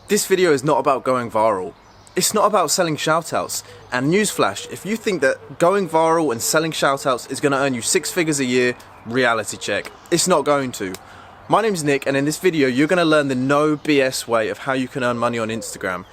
This video is not about going viral. It's not about selling shoutouts. And newsflash, if you think that going viral and selling shoutouts is going to earn you 6 figures a year, reality check. It's not going to. My name's Nick, and in this video you're going to learn the no BS way of how you can earn money on Instagram.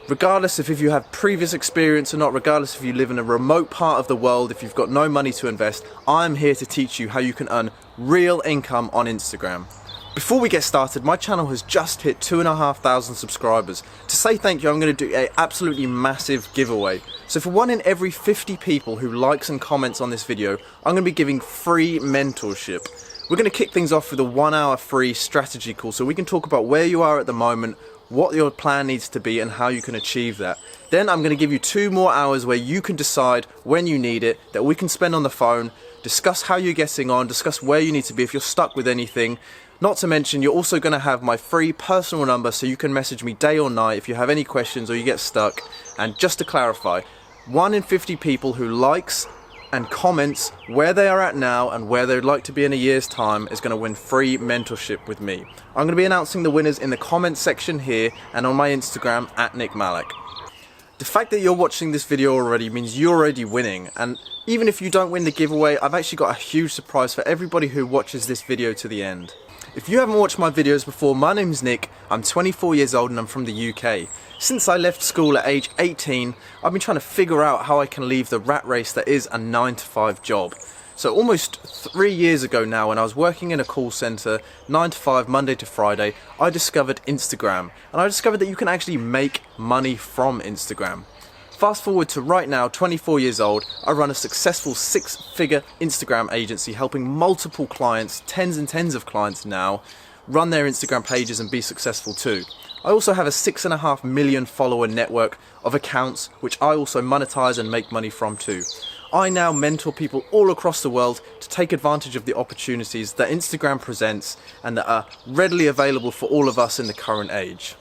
Regardless of if you have previous experience or not, regardless if you live in a remote part of the world, if you've got no money to invest, I'm here to teach you how you can earn real income on Instagram. Before we get started, my channel has just hit 2,500 subscribers. To say thank you, I'm going to do an absolutely massive giveaway. So for 1 in every 50 people who likes and comments on this video, I'm going to be giving free mentorship. We're going to kick things off with a 1-hour free strategy call so we can talk about where you are at the moment, what your plan needs to be and how you can achieve that. Then I'm going to give you 2 more hours where you can decide when you need it, that we can spend on the phone, discuss how you're getting on, discuss where you need to be if you're stuck with anything. Not to mention, you're also going to have my free personal number so you can message me day or night if you have any questions or you get stuck. And just to clarify, 1 in 50 people who likes and comments where they are at now and where they'd like to be in a year's time is going to win free mentorship with me. I'm going to be announcing the winners in the comments section here and on my Instagram at Nickgmalak. The fact that you're watching this video already means you're already winning, and even if you don't win the giveaway, I've actually got a huge surprise for everybody who watches this video to the end. If you haven't watched my videos before, my name's Nick, I'm 24 years old and I'm from the UK. Since I left school at age 18, I've been trying to figure out how I can leave the rat race that is a 9-to-5 job. So almost 3 years ago now, when I was working in a call centre, 9 to 5, Monday to Friday, I discovered Instagram. And I discovered that you can actually make money from Instagram. Fast forward to right now, 24 years old, I run a successful 6-figure Instagram agency helping multiple clients, tens and tens of clients now, run their Instagram pages and be successful too. I also have a 6.5 million follower network of accounts which I also monetize and make money from too. I now mentor people all across the world to take advantage of the opportunities that Instagram presents and that are readily available for all of us in the current age.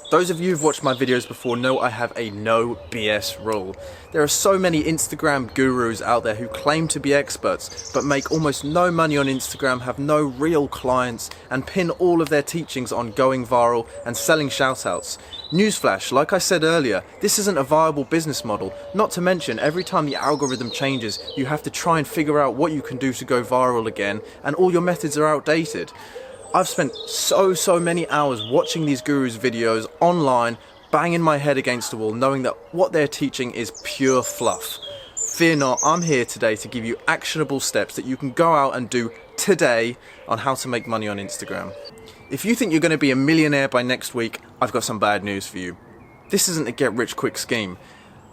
Those of you who've watched my videos before know I have a no BS rule. There are so many Instagram gurus out there who claim to be experts but make almost no money on Instagram, have no real clients and pin all of their teachings on going viral and selling shoutouts. Newsflash, like I said earlier, this isn't a viable business model. Not to mention, every time the algorithm changes, you have to try and figure out what you can do to go viral again, and all your methods are outdated. I've spent so many hours watching these gurus' videos online, banging my head against the wall, knowing that what they're teaching is pure fluff. Fear not, I'm here today to give you actionable steps that you can go out and do today on how to make money on Instagram. If you think you're going to be a millionaire by next week, I've got some bad news for you. This isn't a get-rich-quick scheme.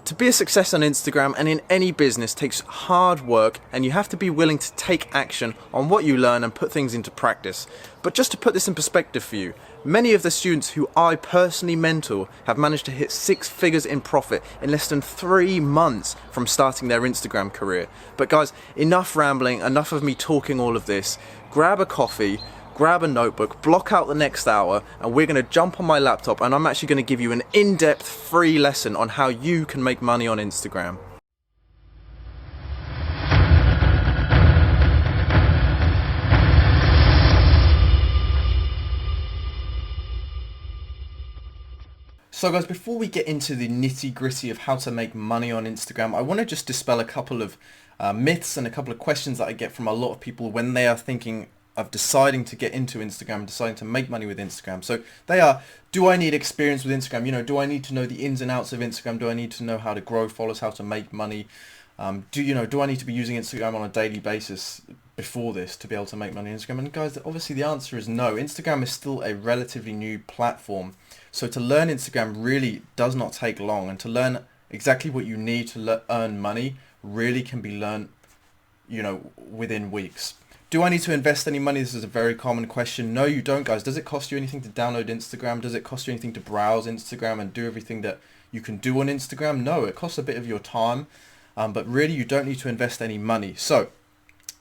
To be a success on Instagram and in any business takes hard work, and you have to be willing to take action on what you learn and put things into practice. But just to put this in perspective for you, many of the students who I personally mentor have managed to hit 6 figures in profit in less than 3 months from starting their Instagram career. But guys, enough rambling, enough of me talking all of this. Grab a coffee, grab a notebook, block out the next hour, and we're going to jump on my laptop and I'm actually going to give you an in-depth free lesson on how you can make money on Instagram. So guys, before we get into the nitty-gritty of how to make money on Instagram, I want to just dispel a couple of myths and a couple of questions that I get from a lot of people when they are thinking of deciding to get into Instagram, deciding to make money with Instagram. So they are, do I need experience with Instagram? You know, do I need to know the ins and outs of Instagram? Do I need to know how to grow followers, how to make money? Do I need to be using Instagram on a daily basis before this to be able to make money on Instagram? And guys, obviously the answer is no. Instagram is still a relatively new platform. So to learn Instagram really does not take long, and to learn exactly what you need to earn money really can be learned, within weeks. Do I need to invest any money? This is a very common question. No, you don't, guys. Does it cost you anything to download Instagram? Does it cost you anything to browse Instagram and do everything that you can do on Instagram? No, it costs a bit of your time, but really you don't need to invest any money. So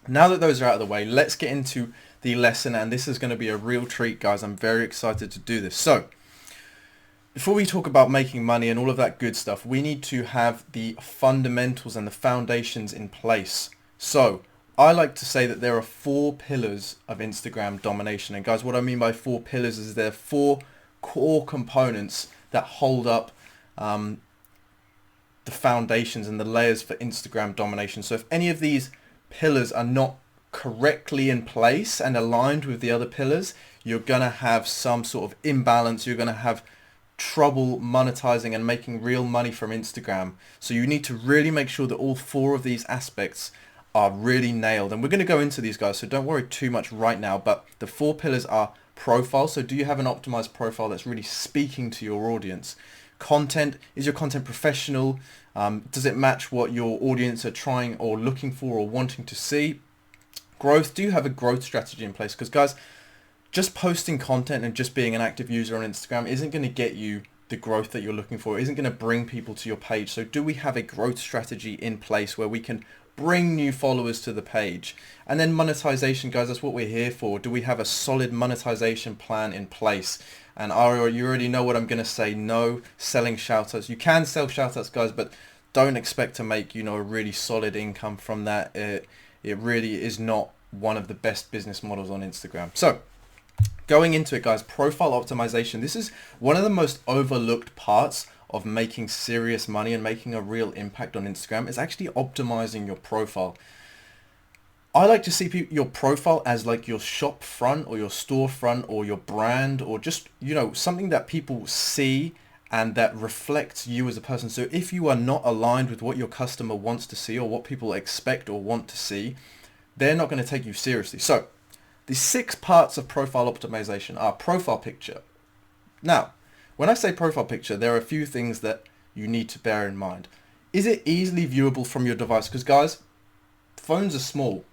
now that those are out of the way, let's get into the lesson, and this is going to be a real treat, guys. I'm very excited to do this. So before we talk about making money and all of that good stuff, we need to have the fundamentals and the foundations in place. So I like to say that there are 4 pillars of Instagram domination. And guys, what I mean by 4 pillars is there are 4 core components that hold up the foundations and the layers for Instagram domination. So if any of these pillars are not correctly in place and aligned with the other pillars, you're gonna have some sort of imbalance. You're gonna have trouble monetizing and making real money from Instagram. So you need to really make sure that all 4 of these aspects are really nailed. And we're going to go into these, guys, so don't worry too much right now. But the 4 pillars are profile. So do you have an optimized profile that's really speaking to your audience? Content, is your content professional? Does it match what your audience are trying or looking for or wanting to see? Growth, do you have a growth strategy in place? Because, guys, just posting content and just being an active user on Instagram isn't going to get you the growth that you're looking for. It isn't going to bring people to your page. So do we have a growth strategy in place where we can bring new followers to the page? And then monetization, guys, that's what we're here for. Do we have a solid monetization plan in place? And you already know what I'm going to say. No selling shoutouts. You can sell shoutouts, guys, but don't expect to make, a really solid income from that. It really is not one of the best business models on Instagram. So going into it, guys, profile optimization. This is one of the most overlooked parts of making serious money and making a real impact on Instagram. Is actually optimizing your profile. I like to see your profile as like your shop front or your storefront or your brand, or just, something that people see and that reflects you as a person. So if you are not aligned with what your customer wants to see or what people expect or want to see, they're not going to take you seriously. So the 6 parts of profile optimization are profile picture. Now, when I say profile picture, there are a few things that you need to bear in mind. Is it easily viewable from your device? Because, guys, phones are small.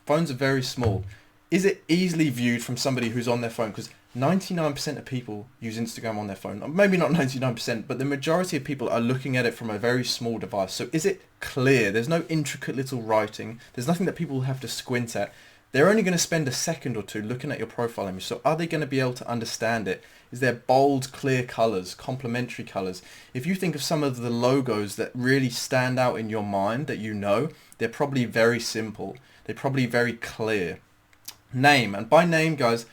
Phones are very small. Is it easily viewed from somebody who's on their phone? Because 99% of people use Instagram on their phone. Maybe not 99%, but the majority of people are looking at it from a very small device. So is it clear? There's no intricate little writing. There's nothing that people have to squint at. They're only going to spend a second or two looking at your profile image. So are they going to be able to understand it? Is there bold, clear colors, complementary colors? If you think of some of the logos that really stand out in your mind that they're probably very simple. They're probably very clear. Name, and by name, guys,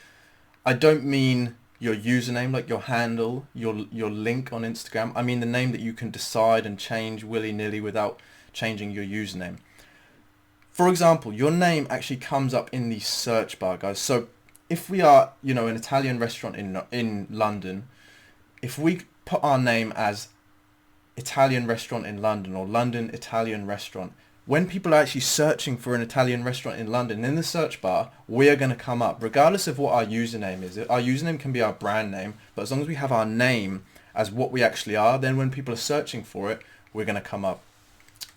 I don't mean your username, like your handle, your link on Instagram. I mean the name that you can decide and change willy-nilly without changing your username. For example, your name actually comes up in the search bar, guys. So if we are, an Italian restaurant in London, if we put our name as Italian restaurant in London or London Italian restaurant, when people are actually searching for an Italian restaurant in London, in the search bar, we are going to come up, regardless of what our username is. Our username can be our brand name, but as long as we have our name as what we actually are, then when people are searching for it, we're going to come up.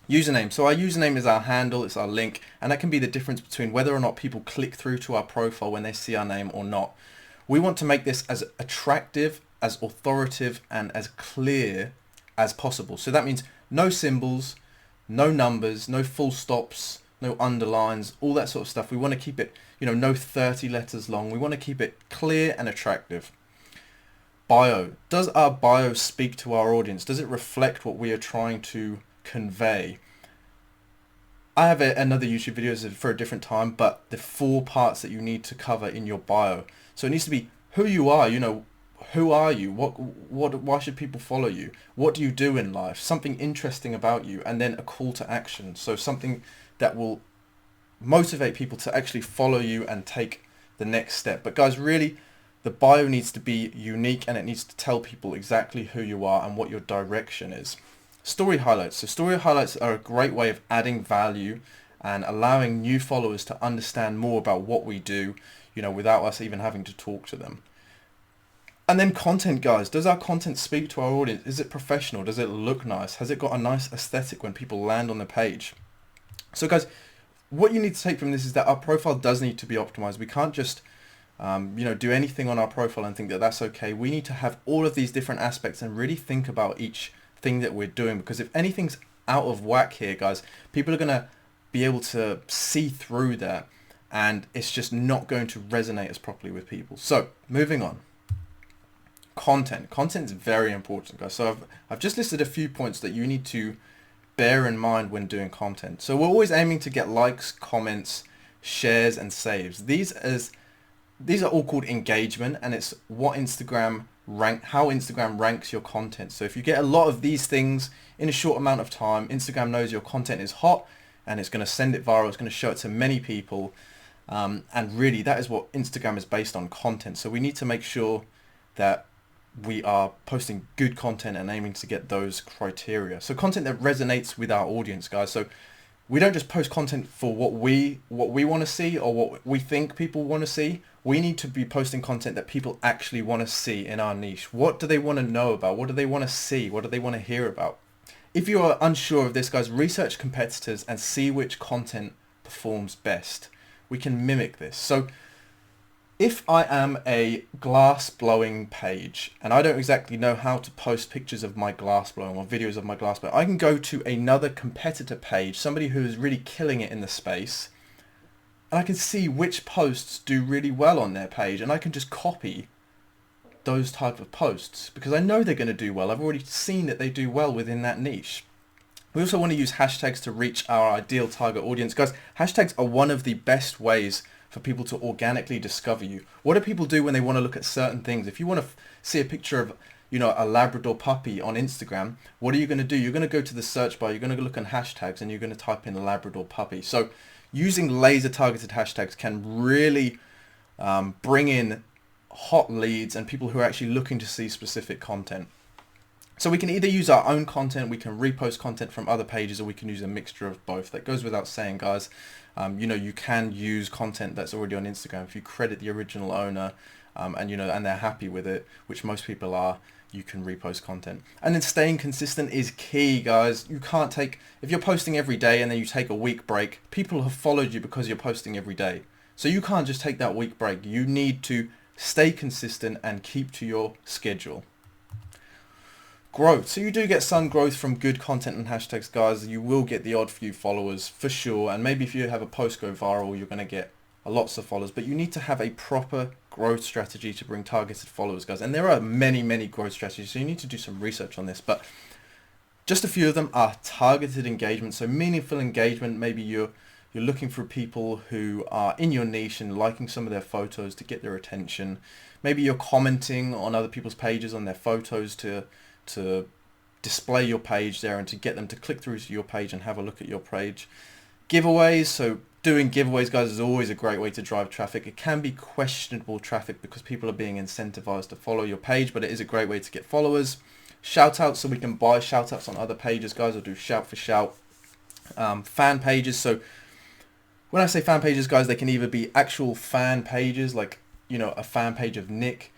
Username. So our username is our handle, it's our link, and that can be the difference between whether or not people click through to our profile when they see our name or not. We want to make this as attractive, as authoritative, and as clear as possible. So that means no symbols, no numbers, no full stops, no underlines, all that sort of stuff. We want to keep it, no 30 letters long. We want to keep it clear and attractive. Bio. Does our bio speak to our audience? Does it reflect what we are trying to convey? I have another YouTube video for a different time, but the 4 parts that you need to cover in your bio. So it needs to be who you are, who are you? Why should people follow you? What do you do in life? Something interesting about you, and then a call to action. So something that will motivate people to actually follow you and take the next step. But guys, really, the bio needs to be unique, and it needs to tell people exactly who you are and what your direction is. Story highlights. So story highlights are a great way of adding value and allowing new followers to understand more about what we do, without us even having to talk to them. And then content, guys. Does our content speak to our audience? Is it professional? Does it look nice? Has it got a nice aesthetic when people land on the page? So guys, what you need to take from this is that our profile does need to be optimized. We can't just do anything on our profile and think that that's okay. We need to have all of these different aspects and really think about each thing that we're doing, because if anything's out of whack here, guys, people are going to be able to see through that, and it's just not going to resonate as properly with people. So moving on. Content is very important, guys. So I've just listed a few points that you need to bear in mind when doing content. So we're always aiming to get likes, comments, shares, and saves. These are all called engagement, and it's what Instagram how Instagram ranks your content. So if you get a lot of these things in a short amount of time, Instagram knows your content is hot and it's going to send it viral. It's going to show it to many people. And really that is what Instagram is based on, content. So we need to make sure that we are posting good content and aiming to get those criteria. So content that resonates with our audience, guys. So we don't just post content for what we want to see or what we think people want to see. We need to be posting content that people actually want to see in our niche. What do they want to know about? What do they want to see? What do they want to hear about? If you are unsure of this, guys, research competitors and see which content performs best. We can mimic this. So if I am a glass blowing page and I don't exactly know how to post pictures of my glass blowing or videos of my glass blowing, I can go to another competitor page, somebody who is really killing it in the space, and I can see which posts do really well on their page, and I can just copy those type of posts because I know they're going to do well. I've already seen that they do well within that niche. We also want to use hashtags to reach our ideal target audience. Guys, hashtags are one of the best ways for people to organically discover you. What do people do when they want to look at certain things? If you want to see a picture of, a Labrador puppy on Instagram, what are you going to do? You're going to go to the search bar, you're going to look on hashtags, and you're going to type in Labrador puppy. So using laser targeted hashtags can really bring in hot leads and people who are actually looking to see specific content. So we can either use our own content, we can repost content from other pages, or we can use a mixture of both. That goes without saying, guys. You can use content that's already on Instagram. If you credit the original owner and they're happy with it, which most people are, you can repost content. And then staying consistent is key, guys. You can't if you're posting every day and then you take a week break, people have followed you because you're posting every day. So you can't just take that week break. You need to stay consistent and keep to your schedule. Growth. So you do get some growth from good content and hashtags, guys. You will get the odd few followers for sure. And maybe if you have a post go viral, you're going to get lots of followers. But you need to have a proper growth strategy to bring targeted followers, guys. And there are many, many growth strategies. So you need to do some research on this. But just a few of them are targeted engagement. So meaningful engagement. Maybe you're looking for people who are in your niche and liking some of their photos to get their attention. Maybe you're commenting on other people's pages on their photos to display your page there and to get them to click through to your page and have a look at your page. Giveaways. So doing giveaways, guys, is always a great way to drive traffic. It can be questionable traffic because people are being incentivized to follow your page, but it is a great way to get followers. Shout outs, so we can buy shout outs on other pages, guys, or do shout for shout. Fan pages. So when I say fan pages, guys, they can either be actual fan pages, like, a fan page of Nick,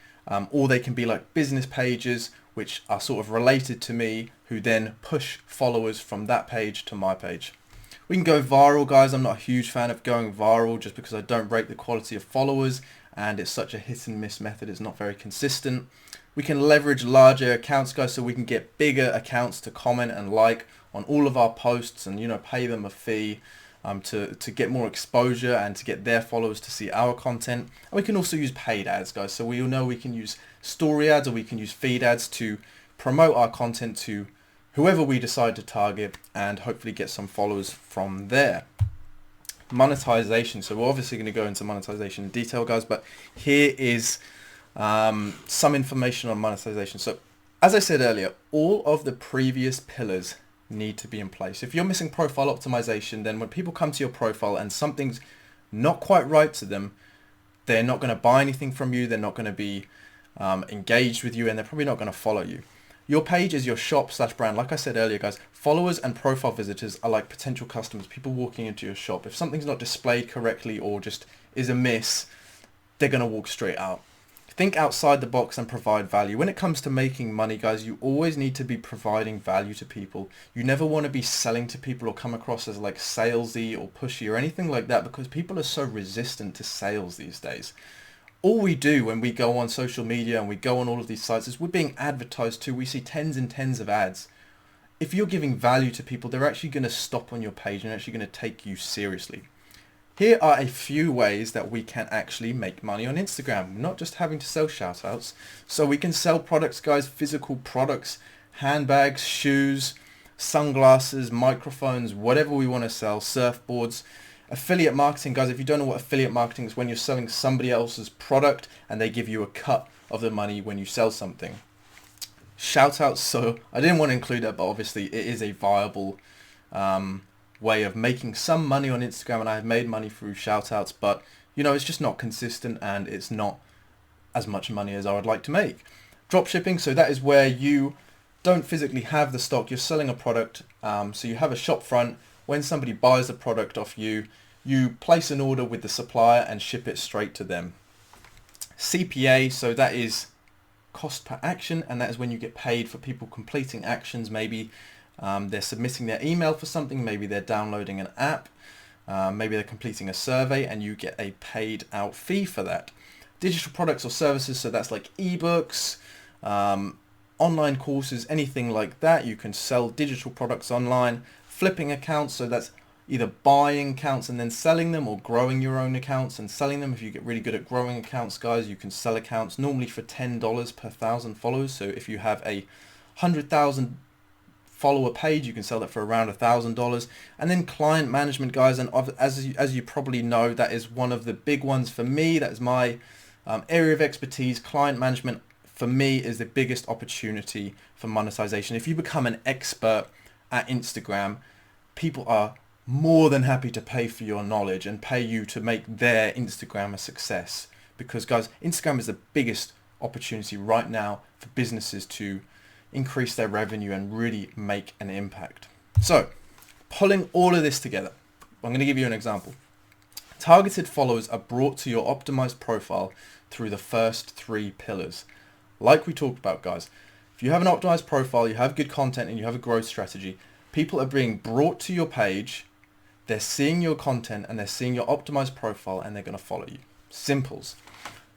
or they can be like business pages, which are sort of related to me, who then push followers from that page to my page. We can go viral, guys. I'm not a huge fan of going viral just because I don't rate the quality of followers and it's such a hit and miss method. It's not very consistent. We can leverage larger accounts, guys, so we can get bigger accounts to comment and like on all of our posts and, pay them a fee to get more exposure and to get their followers to see our content. And we can also use paid ads, guys. So we all know we can use story ads or we can use feed ads to promote our content to whoever we decide to target and hopefully get some followers from there. Monetization. So we're obviously going to go into monetization in detail, guys, but here is some information on monetization. So as I said earlier, all of the previous pillars need to be in place. If you're missing profile optimization, then when people come to your profile and something's not quite right to them, they're not going to buy anything from you, they're not going to be engaged with you, and they're probably not going to follow you. Your page is your shop/brand. Like I said earlier, guys, followers and profile visitors are like potential customers, people walking into your shop. If something's not displayed correctly or just is amiss, they're going to walk straight out. Think outside the box and provide value. When it comes to making money, guys, you always need to be providing value to people. You never want to be selling to people or come across as like salesy or pushy or anything like that, because people are so resistant to sales these days. All we do when we go on social media and we go on all of these sites is we're being advertised to. We see tens and tens of ads. If you're giving value to people, they're actually going to stop on your page and actually going to take you seriously. Here are a few ways that we can actually make money on Instagram, not just having to sell shoutouts. So we can sell products, guys, physical products, handbags, shoes, sunglasses, microphones, whatever we want to sell, surfboards. Affiliate marketing, guys, if you don't know what affiliate marketing is, when you're selling somebody else's product and they give you a cut of the money when you sell something. Shoutouts, so I didn't want to include that, but obviously it is a viable way of making some money on Instagram, and I have made money through shoutouts, but it's just not consistent and it's not as much money as I would like to make. Dropshipping, so that is where you don't physically have the stock, you're selling a product, so you have a shop front. When somebody buys the product off you, you place an order with the supplier and ship it straight to them. CPA, so that is cost per action, and that is when you get paid for people completing actions. Maybe they're submitting their email for something, maybe they're downloading an app, maybe they're completing a survey, and you get a paid out fee for that. Digital products or services, so that's like ebooks, online courses, anything like that. You can sell digital products online. Flipping accounts, so that's either buying accounts and then selling them, or growing your own accounts and selling them. If you get really good at growing accounts, guys, you can sell accounts normally for $10 per 1,000 followers. So if you have a 100,000 follower page, you can sell that for around $1,000. And then client management, guys, and as you probably know, that is one of the big ones for me. That is my area of expertise. Client management for me is the biggest opportunity for monetization. If you become an expert at Instagram, people are more than happy to pay for your knowledge and pay you to make their Instagram a success. Because, guys, Instagram is the biggest opportunity right now for businesses to increase their revenue and really make an impact. So, pulling all of this together, I'm going to give you an example. Targeted followers are brought to your optimized profile through the first 3 pillars. Like we talked about, guys, if you have an optimized profile, you have good content, and you have a growth strategy, people are being brought to your page, they're seeing your content, and they're seeing your optimized profile, and they're going to follow you. Simples.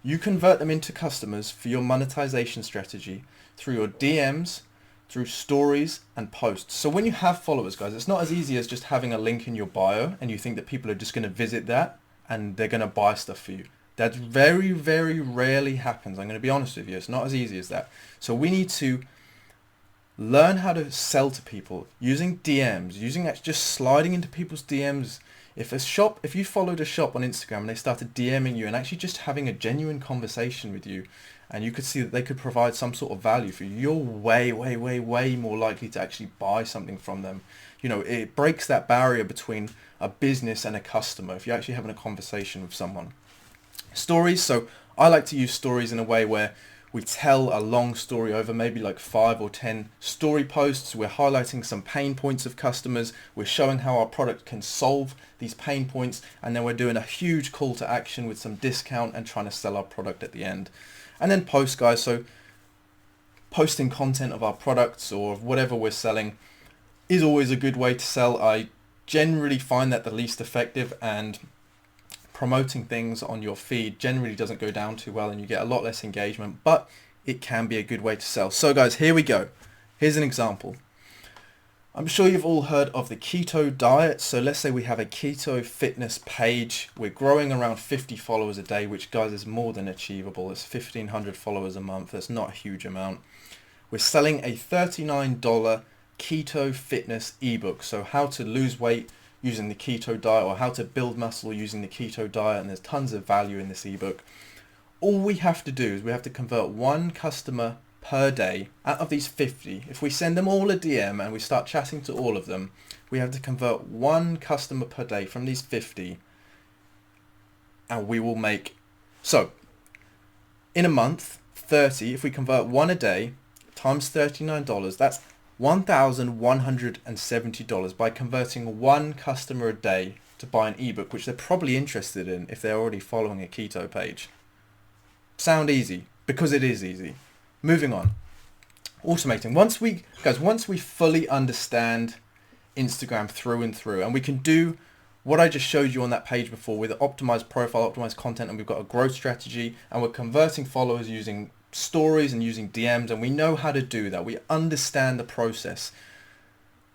You convert them into customers for your monetization strategy through your DMs, through stories and posts. So when you have followers, guys, it's not as easy as just having a link in your bio and you think that people are just going to visit that and they're going to buy stuff for you. That very, very rarely happens. I'm going to be honest with you. It's not as easy as that. So we need to learn how to sell to people using DMs, using just sliding into people's DMs. If you followed a shop on Instagram and they started DMing you and actually just having a genuine conversation with you, and you could see that they could provide some sort of value for you, you're way, way, way, way more likely to actually buy something from them. It breaks that barrier between a business and a customer if you're actually having a conversation with someone. Stories, so I like to use stories in a way where we tell a long story over maybe like 5 or 10 story posts. We're highlighting some pain points of customers. We're showing how our product can solve these pain points. And then we're doing a huge call to action with some discount and trying to sell our product at the end. And then posts, guys. So posting content of our products or of whatever we're selling is always a good way to sell. I generally find that the least effective, and promoting things on your feed generally doesn't go down too well and you get a lot less engagement, but it can be a good way to sell. So guys, here we go. Here's an example. I'm sure you've all heard of the keto diet. So let's say we have a keto fitness page. We're growing around 50 followers a day, which, guys, is more than achievable. It's 1,500 followers a month. That's not a huge amount. We're selling a $39 keto fitness ebook. So how to lose weight using the keto diet, or how to build muscle using the keto diet, and there's tons of value in this ebook. All we have to do is we have to convert 1 customer per day out of these 50. If we send them all a DM and we start chatting to all of them, we have to convert 1 customer per day from these 50, and we will make, so in a month, 30, if we convert 1 a day times $39, that's $1,170 by converting 1 customer a day to buy an ebook, which they're probably interested in if they're already following a keto page. Sound easy? Because it is easy. Moving on. Automating. Once we fully understand Instagram through and through, and we can do what I just showed you on that page before with an optimized profile, optimized content, and we've got a growth strategy, and we're converting followers using stories and using DMs, and we know how to do that. We understand the process.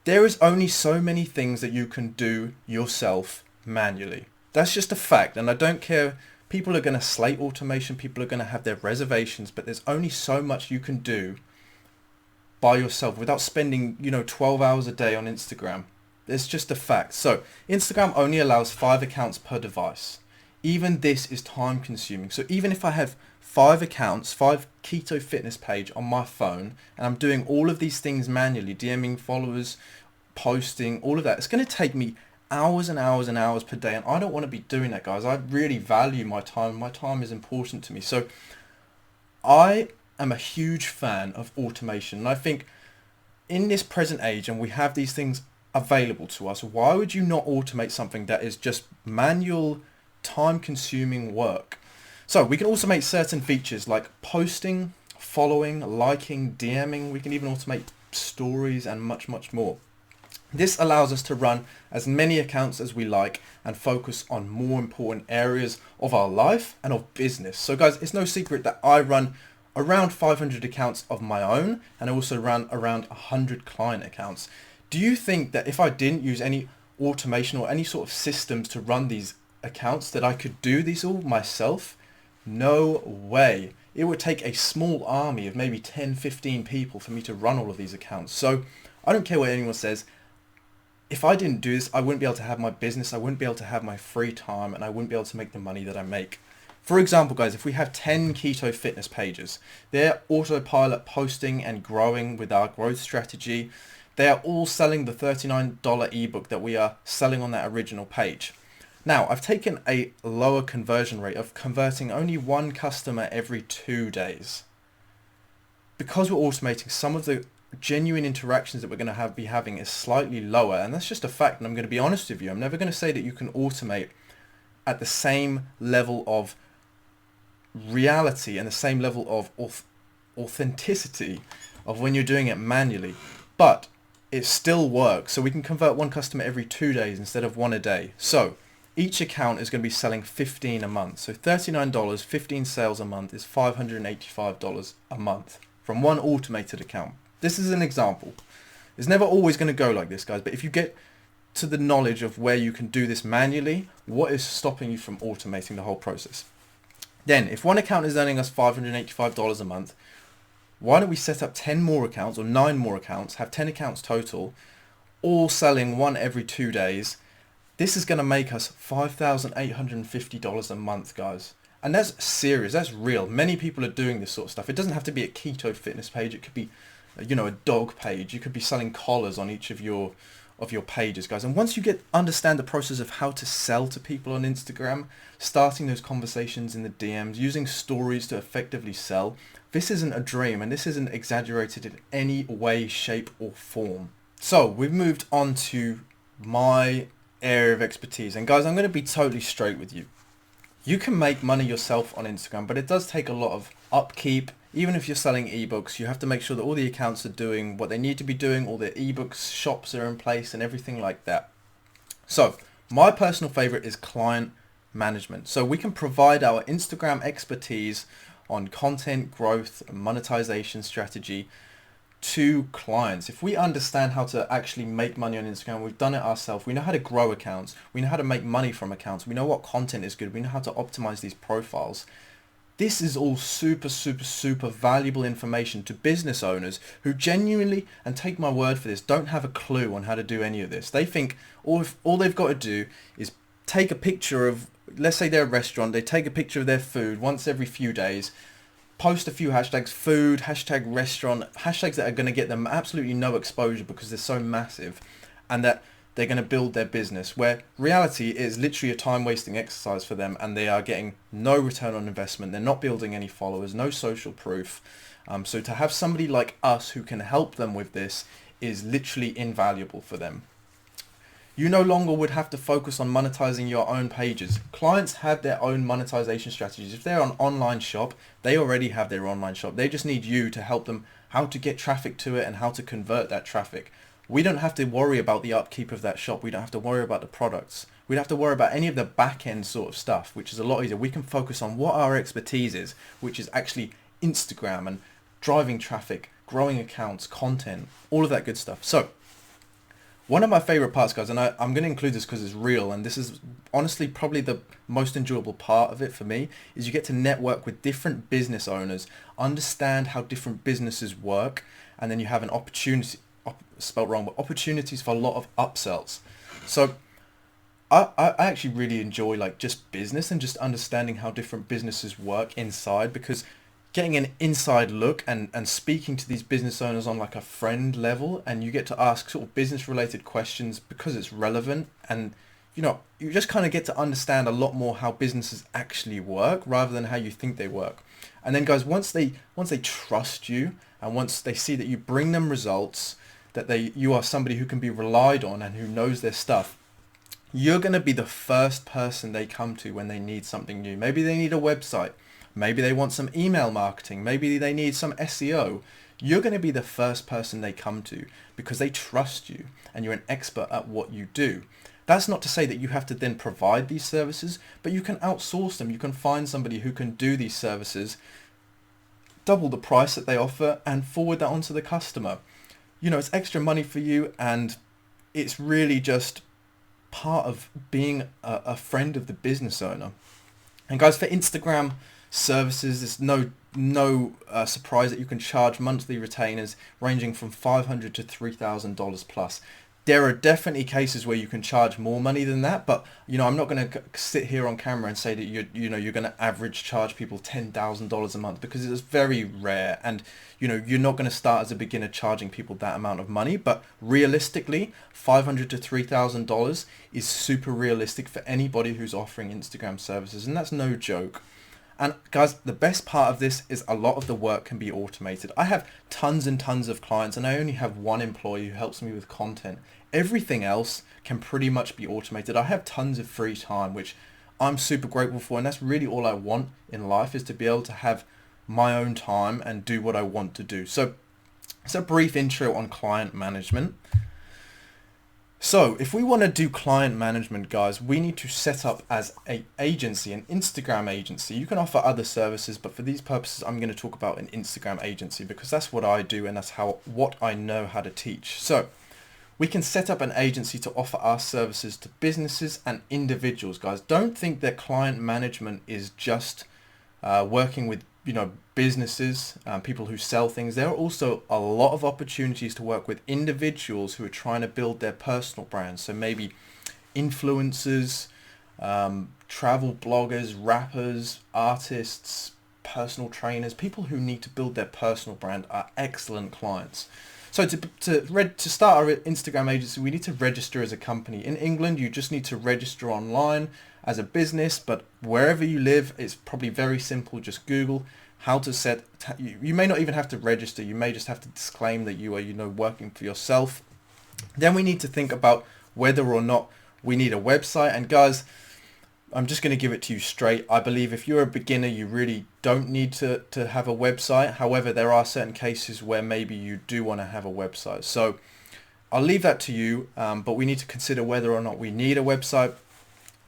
There is only so many things that you can do yourself manually. That's just a fact, and I don't care. People are going to slate automation, people are going to have their reservations, but there's only so much you can do by yourself without spending 12 hours a day on Instagram. It's just a fact. So Instagram only allows 5 accounts per device. Even this is time consuming. So even if I have 5 accounts, 5 keto fitness page on my phone, and I'm doing all of these things manually, DMing followers, posting, all of that, it's going to take me hours and hours and hours per day, and I don't want to be doing that, guys. I really value my time. My time is important to me. So I am a huge fan of automation, and I think in this present age, and we have these things available to us, why would you not automate something that is just manual, time-consuming work? So we can automate certain features like posting, following, liking, DMing. We can even automate stories and much, much more. This allows us to run as many accounts as we like and focus on more important areas of our life and of business. So guys, it's no secret that I run around 500 accounts of my own, and I also run around 100 client accounts. Do you think that if I didn't use any automation or any sort of systems to run these accounts, that I could do these all myself? No way. It would take a small army of maybe 10, 15 people for me to run all of these accounts. So I don't care what anyone says. If I didn't do this, I wouldn't be able to have my business, I wouldn't be able to have my free time, and I wouldn't be able to make the money that I make. For example, guys, if we have 10 keto fitness pages, they're autopilot posting and growing with our growth strategy. They are all selling the $39 ebook that we are selling on that original page. Now, I've taken a lower conversion rate of converting only one customer every 2 days. Because we're automating, some of the genuine interactions that we're going to be having is slightly lower, and that's just a fact, and I'm going to be honest with you. I'm never going to say that you can automate at the same level of reality and the same level of authenticity of when you're doing it manually, but it still works. So we can convert one customer every 2 days instead of one a day. So each account is going to be selling 15 a month. So $39, 15 sales a month is $585 a month from one automated account. This is an example. It's never always going to go like this, guys, but if you get to the knowledge of where you can do this manually, what is stopping you from automating the whole process? Then, if one account is earning us $585 a month, why don't we set up 10 more accounts or 9 more accounts, have 10 accounts total, all selling one every 2 days? This is going to make us $5,850 a month, guys. And that's serious, that's real. Many people are doing this sort of stuff. It doesn't have to be a keto fitness page. It could be, a dog page. You could be selling collars on each of your pages, guys. And once you understand the process of how to sell to people on Instagram, starting those conversations in the DMs, using stories to effectively sell, this isn't a dream, and this isn't exaggerated in any way, shape, or form. So we've moved on to my area of expertise, and guys, I'm going to be totally straight with you. You can make money yourself on Instagram, but it does take a lot of upkeep. Even if you're selling ebooks, you have to make sure that all the accounts are doing what they need to be doing, all the ebooks shops are in place and everything like that. So my personal favorite is client management. So we can provide our Instagram expertise on content growth and monetization strategy to clients. If we understand how to actually make money on Instagram, we've done it ourselves, we know how to grow accounts, we know how to make money from accounts, we know what content is good, we know how to optimize these profiles. This is all super, super, super valuable information to business owners who genuinely, and take my word for this, don't have a clue on how to do any of this. They think all they've got to do is take a picture of, let's say they're a restaurant, they take a picture of their food once every few days, post a few hashtags, food, hashtag restaurant, hashtags that are going to get them absolutely no exposure because they're so massive, and that they're going to build their business, where reality is literally a time-wasting exercise for them, and they are getting no return on investment. They're not building any followers, no social proof. So to have somebody like us who can help them with this is literally invaluable for them. You no longer would have to focus on monetizing your own pages. Clients have their own monetization strategies. If they're an online shop, they already have their online shop. They just need you to help them how to get traffic to it and how to convert that traffic. We don't have to worry about the upkeep of that shop. We don't have to worry about the products. We don't have to worry about any of the back end sort of stuff, which is a lot easier. We can focus on what our expertise is, which is actually Instagram and driving traffic, growing accounts, content, all of that good stuff. So one of my favorite parts, guys, and I'm going to include this because it's real, and this is honestly probably the most enjoyable part of it for me, is you get to network with different business owners, understand how different businesses work, and then you have an opportunity, spelled wrong, but opportunities for a lot of upsells. So I actually really enjoy like just business and just understanding how different businesses work inside, because getting an inside look and speaking to these business owners on like a friend level, and you get to ask sort of business related questions because it's relevant, and you just kind of get to understand a lot more how businesses actually work rather than how you think they work. And then guys, once they trust you and once they see that you bring them results, that you are somebody who can be relied on and who knows their stuff, you're going to be the first person they come to when they need something new. Maybe they need a website. Maybe they want some email marketing. Maybe they need some SEO. You're going to be the first person they come to because they trust you and you're an expert at what you do. That's not to say that you have to then provide these services, but you can outsource them. You can find somebody who can do these services, double the price that they offer, and forward that onto the customer. It's extra money for you, and it's really just part of being a friend of the business owner. And guys, for Instagram services, it's no surprise that you can charge monthly retainers ranging from $500 to $3,000 plus. There are definitely cases where you can charge more money than that, but I'm not going to sit here on camera and say that you're going to average charge people $10,000 a month, because it's very rare, and you're not going to start as a beginner charging people that amount of money. But realistically, $500 to $3,000 is super realistic for anybody who's offering Instagram services, and that's no joke. And guys, the best part of this is a lot of the work can be automated. I have tons and tons of clients, and I only have one employee who helps me with content. Everything else can pretty much be automated. I have tons of free time, which I'm super grateful for, and that's really all I want in life, is to be able to have my own time and do what I want to do. So it's a brief intro on client management. So if we want to do client management, guys, we need to set up as an agency, an Instagram agency. You can offer other services, but for these purposes, I'm going to talk about an Instagram agency because that's what I do and that's what I know how to teach. So we can set up an agency to offer our services to businesses and individuals, guys. Don't think that client management is just working with businesses, people who sell things. There are also a lot of opportunities to work with individuals who are trying to build their personal brands. So maybe influencers, travel bloggers, rappers, artists, personal trainers, people who need to build their personal brand are excellent clients. So to start our Instagram agency, we need to register as a company. In England, you just need to register online as a business, but wherever you live, it's probably very simple. Just Google how to set, you may not even have to register. You may just have to disclaim that you are, working for yourself. Then we need to think about whether or not we need a website. And guys, I'm just going to give it to you straight. I believe if you're a beginner, you really don't need to have a website. However, there are certain cases where maybe you do want to have a website. So I'll leave that to you, but we need to consider whether or not we need a website.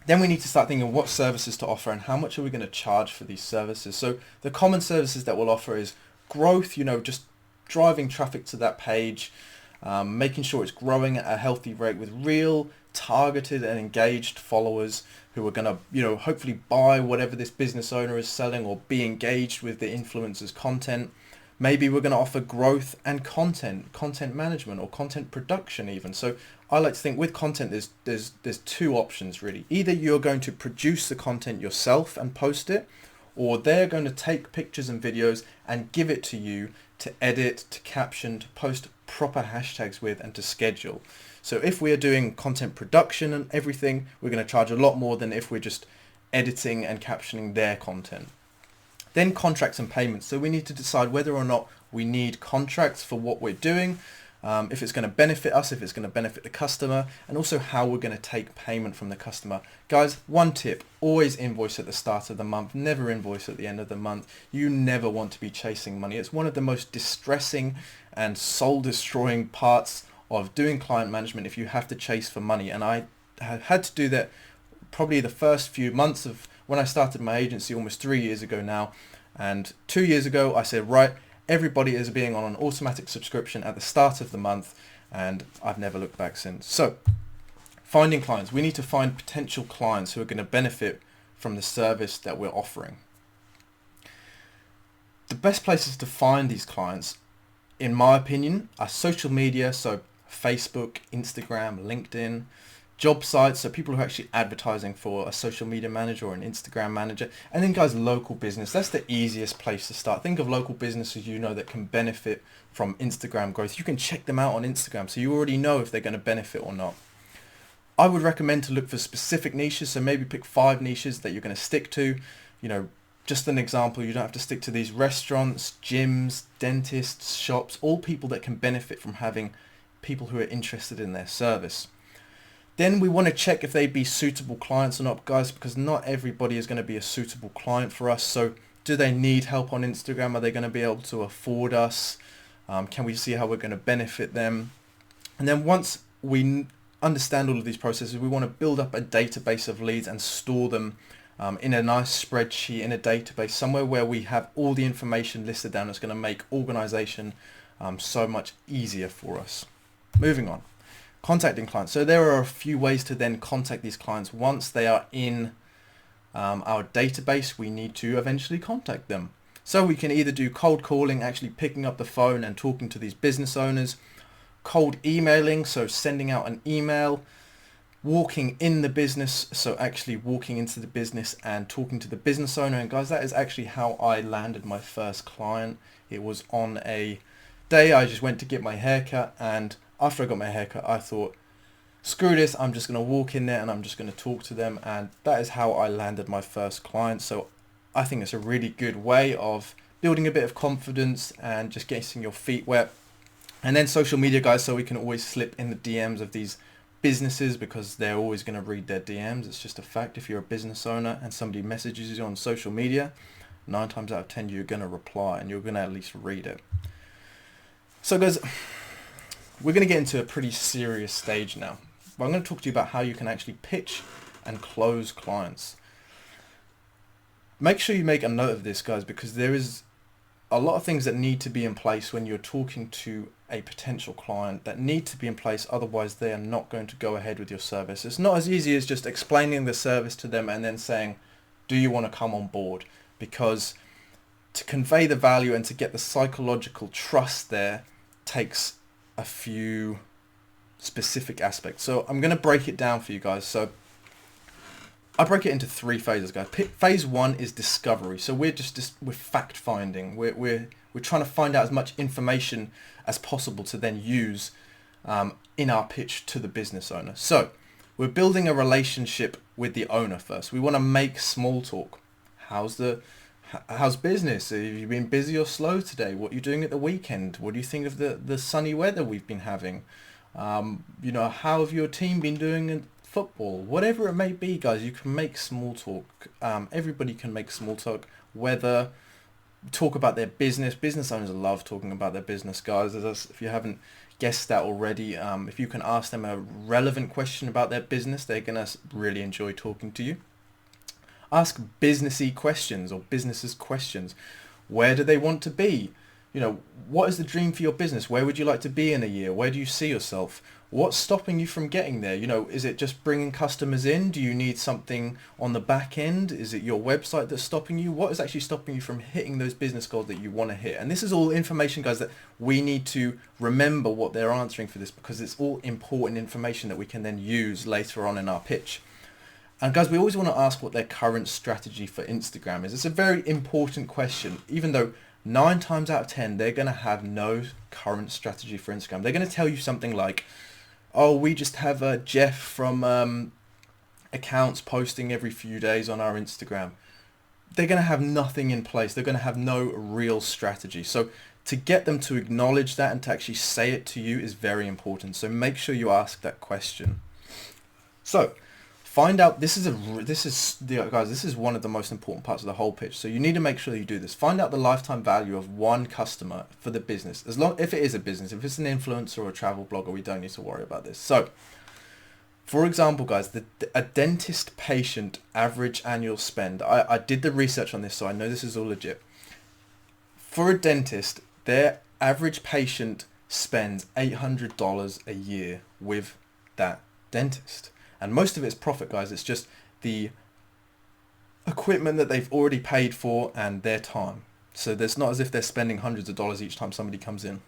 Then we need to start thinking what services to offer and how much are we going to charge for these services. So the common services that we'll offer is growth, just driving traffic to that page, making sure it's growing at a healthy rate with real targeted and engaged followers who are going to, hopefully buy whatever this business owner is selling or be engaged with the influencer's content. Maybe we're going to offer growth and content management or content production even. So I like to think with content, there's two options really. Either you're going to produce the content yourself and post it, or they're going to take pictures and videos and give it to you to edit, to caption, to post proper hashtags with, and to schedule. So if we are doing content production and everything, we're going to charge a lot more than if we're just editing and captioning their content. Then contracts and payments. So we need to decide whether or not we need contracts for what we're doing, if it's going to benefit us, if it's going to benefit the customer, and also how we're going to take payment from the customer. Guys, one tip, always invoice at the start of the month, never invoice at the end of the month. You never want to be chasing money. It's one of the most distressing and soul-destroying parts of doing client management if you have to chase for money. And I had to do that probably the first few months of when I started my agency almost 3 years ago now. And 2 years ago, I said, right, everybody is being on an automatic subscription at the start of the month, and I've never looked back since. So finding clients, we need to find potential clients who are going to benefit from the service that we're offering. The best places to find these clients, in my opinion, are social media. So Facebook, Instagram, LinkedIn, job sites, so people who are actually advertising for a social media manager or an Instagram manager. And then guys, local business. That's the easiest place to start. Think of local businesses you know that can benefit from Instagram growth. You can check them out on Instagram, so you already know if they're going to benefit or not. I would recommend to look for specific niches, so maybe pick 5 niches that you're going to stick to. You know, just an example, you don't have to stick to these: restaurants, gyms, dentists, shops, all people that can benefit from having people who are interested in their service. Then we want to check if they'd be suitable clients or not, guys, because not everybody is going to be a suitable client for us. So do they need help on Instagram? Are they going to be able to afford us? Can we see how we're going to benefit them? And then once we understand all of these processes, we want to build up a database of leads and store them in a nice spreadsheet, in a database, somewhere where we have all the information listed down. That's going to make organization so much easier for us. Moving on. Contacting clients. So there are a few ways to then contact these clients. Once they are in our database, we need to eventually contact them. So we can either do cold calling, actually picking up the phone and talking to these business owners, cold emailing, so sending out an email, walking in the business, so actually walking into the business and talking to the business owner. And guys, that is actually how I landed my first client. It was on a day I just went to get my haircut, and after I got my haircut, I thought, screw this, I'm just going to walk in there and I'm just going to talk to them. And that is how I landed my first client. So I think it's a really good way of building a bit of confidence and just getting your feet wet. And then social media, guys, so we can always slip in the DMs of these businesses, because they're always going to read their DMs. It's just a fact. If you're a business owner and somebody messages you on social media, 9 times out of 10 you're going to reply and you're going to at least read it. So guys, we're going to get into a pretty serious stage now. But I'm going to talk to you about how you can actually pitch and close clients. Make sure you make a note of this, guys, because there is a lot of things that need to be in place when you're talking to a potential client, that need to be in place. Otherwise, they are not going to go ahead with your service. It's not as easy as just explaining the service to them and then saying, do you want to come on board? Because to convey the value and to get the psychological trust there takes a few specific aspects. So I'm going to break it down for you guys. So I break it into 3 phases, guys. Phase 1 is discovery. So we're we're fact finding. We're trying to find out as much information as possible to then use in our pitch to the business owner. So we're building a relationship with the owner first. We want to make small talk. How's business? Have you been busy or slow today? What are you doing at the weekend? What do you think of the sunny weather we've been having? You know, how have your team been doing in football? Whatever it may be, guys, you can make small talk. Everybody can make small talk, whether talk about their business. Business owners love talking about their business, guys. If you haven't guessed that already, if you can ask them a relevant question about their business, they're going to really enjoy talking to you. Ask businessy questions or businesses questions. Where do they want to be? You know, what is the dream for your business? Where would you like to be in a year? Where do you see yourself? What's stopping you from getting there? You know, is it just bringing customers in? Do you need something on the back end? Is it your website that's stopping you? What is actually stopping you from hitting those business goals that you want to hit? And this is all information, guys, that we need to remember what they're answering for this, because it's all important information that we can then use later on in our pitch. And guys, we always want to ask what their current strategy for Instagram is. It's a very important question, even though 9 times out of 10, they're going to have no current strategy for Instagram. They're going to tell you something like, oh, we just have Jeff from accounts posting every few days on our Instagram. They're going to have nothing in place. They're going to have no real strategy. So to get them to acknowledge that and to actually say it to you is very important. So make sure you ask that question. So find out, guys, this is one of the most important parts of the whole pitch. So you need to make sure you do this. Find out the lifetime value of one customer for the business. If it is a business, if it's an influencer or a travel blogger, we don't need to worry about this. So for example, guys, a dentist patient average annual spend. I did the research on this, so I know this is all legit. For a dentist, their average patient spends $800 a year with that dentist. And most of it's profit, guys. It's just the equipment that they've already paid for and their time. So there's not as if they're spending hundreds of dollars each time somebody comes in.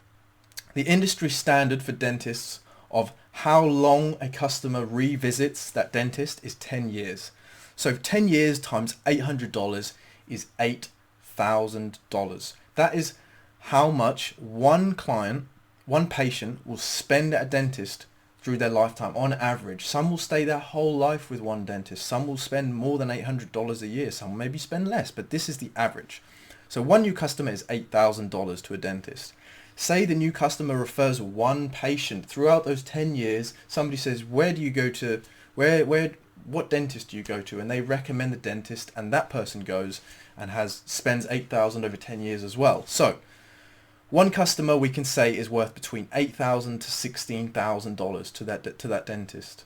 The industry standard for dentists of how long a customer revisits that dentist is 10 years. So 10 years times $800 is $8,000. That is how much one patient will spend at a dentist through their lifetime on average. Some will stay their whole life with one dentist. Some will spend more than $800 a year. Some maybe spend less, but this is the average. So one new customer is $8,000 to a dentist. Say the new customer refers one patient throughout those 10 years. Somebody says, where do you go to, what dentist do you go to? And they recommend the dentist, and that person goes and spends $8,000 over 10 years as well. So one customer we can say is worth between $8,000 to $16,000 to that dentist.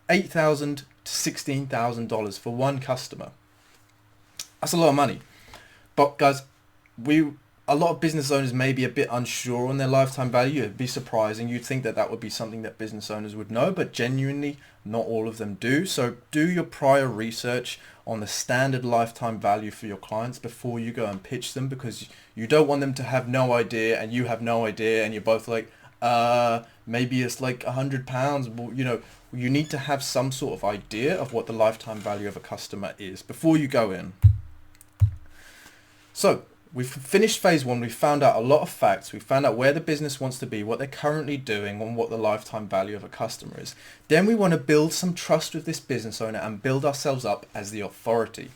$8,000 to $16,000 for one customer. That's a lot of money. But guys, a lot of business owners may be a bit unsure on their lifetime value. It'd be surprising. You'd think that would be something that business owners would know, but genuinely not all of them do. So do your prior research on the standard lifetime value for your clients before you go and pitch them, because you don't want them to have no idea and you have no idea and you're both like, maybe it's like £100. You know, you need to have some sort of idea of what the lifetime value of a customer is before you go in. So we've finished phase one. We found out a lot of facts. We found out where the business wants to be, what they're currently doing, and what the lifetime value of a customer is. Then we want to build some trust with this business owner and build ourselves up as the authority.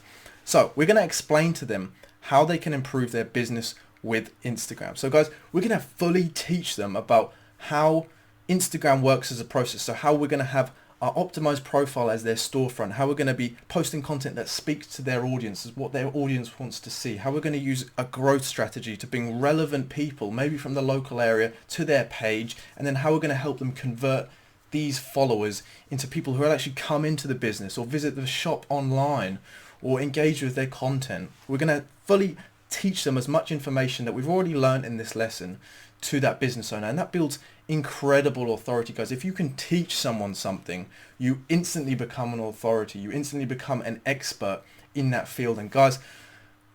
So we're going to explain to them how they can improve their business with Instagram. So guys, we're going to fully teach them about how Instagram works as a process. So how we're going to have our optimized profile as their storefront, how we're going to be posting content that speaks to their audience, what their audience wants to see, how we're going to use a growth strategy to bring relevant people, maybe from the local area, to their page, and then how we're going to help them convert these followers into people who will actually come into the business or visit the shop online or engage with their content. We're going to fully teach them as much information that we've already learned in this lesson to that business owner, and that builds incredible authority, guys. If you can teach someone something, you instantly become an authority. You instantly become an expert in that field. And guys,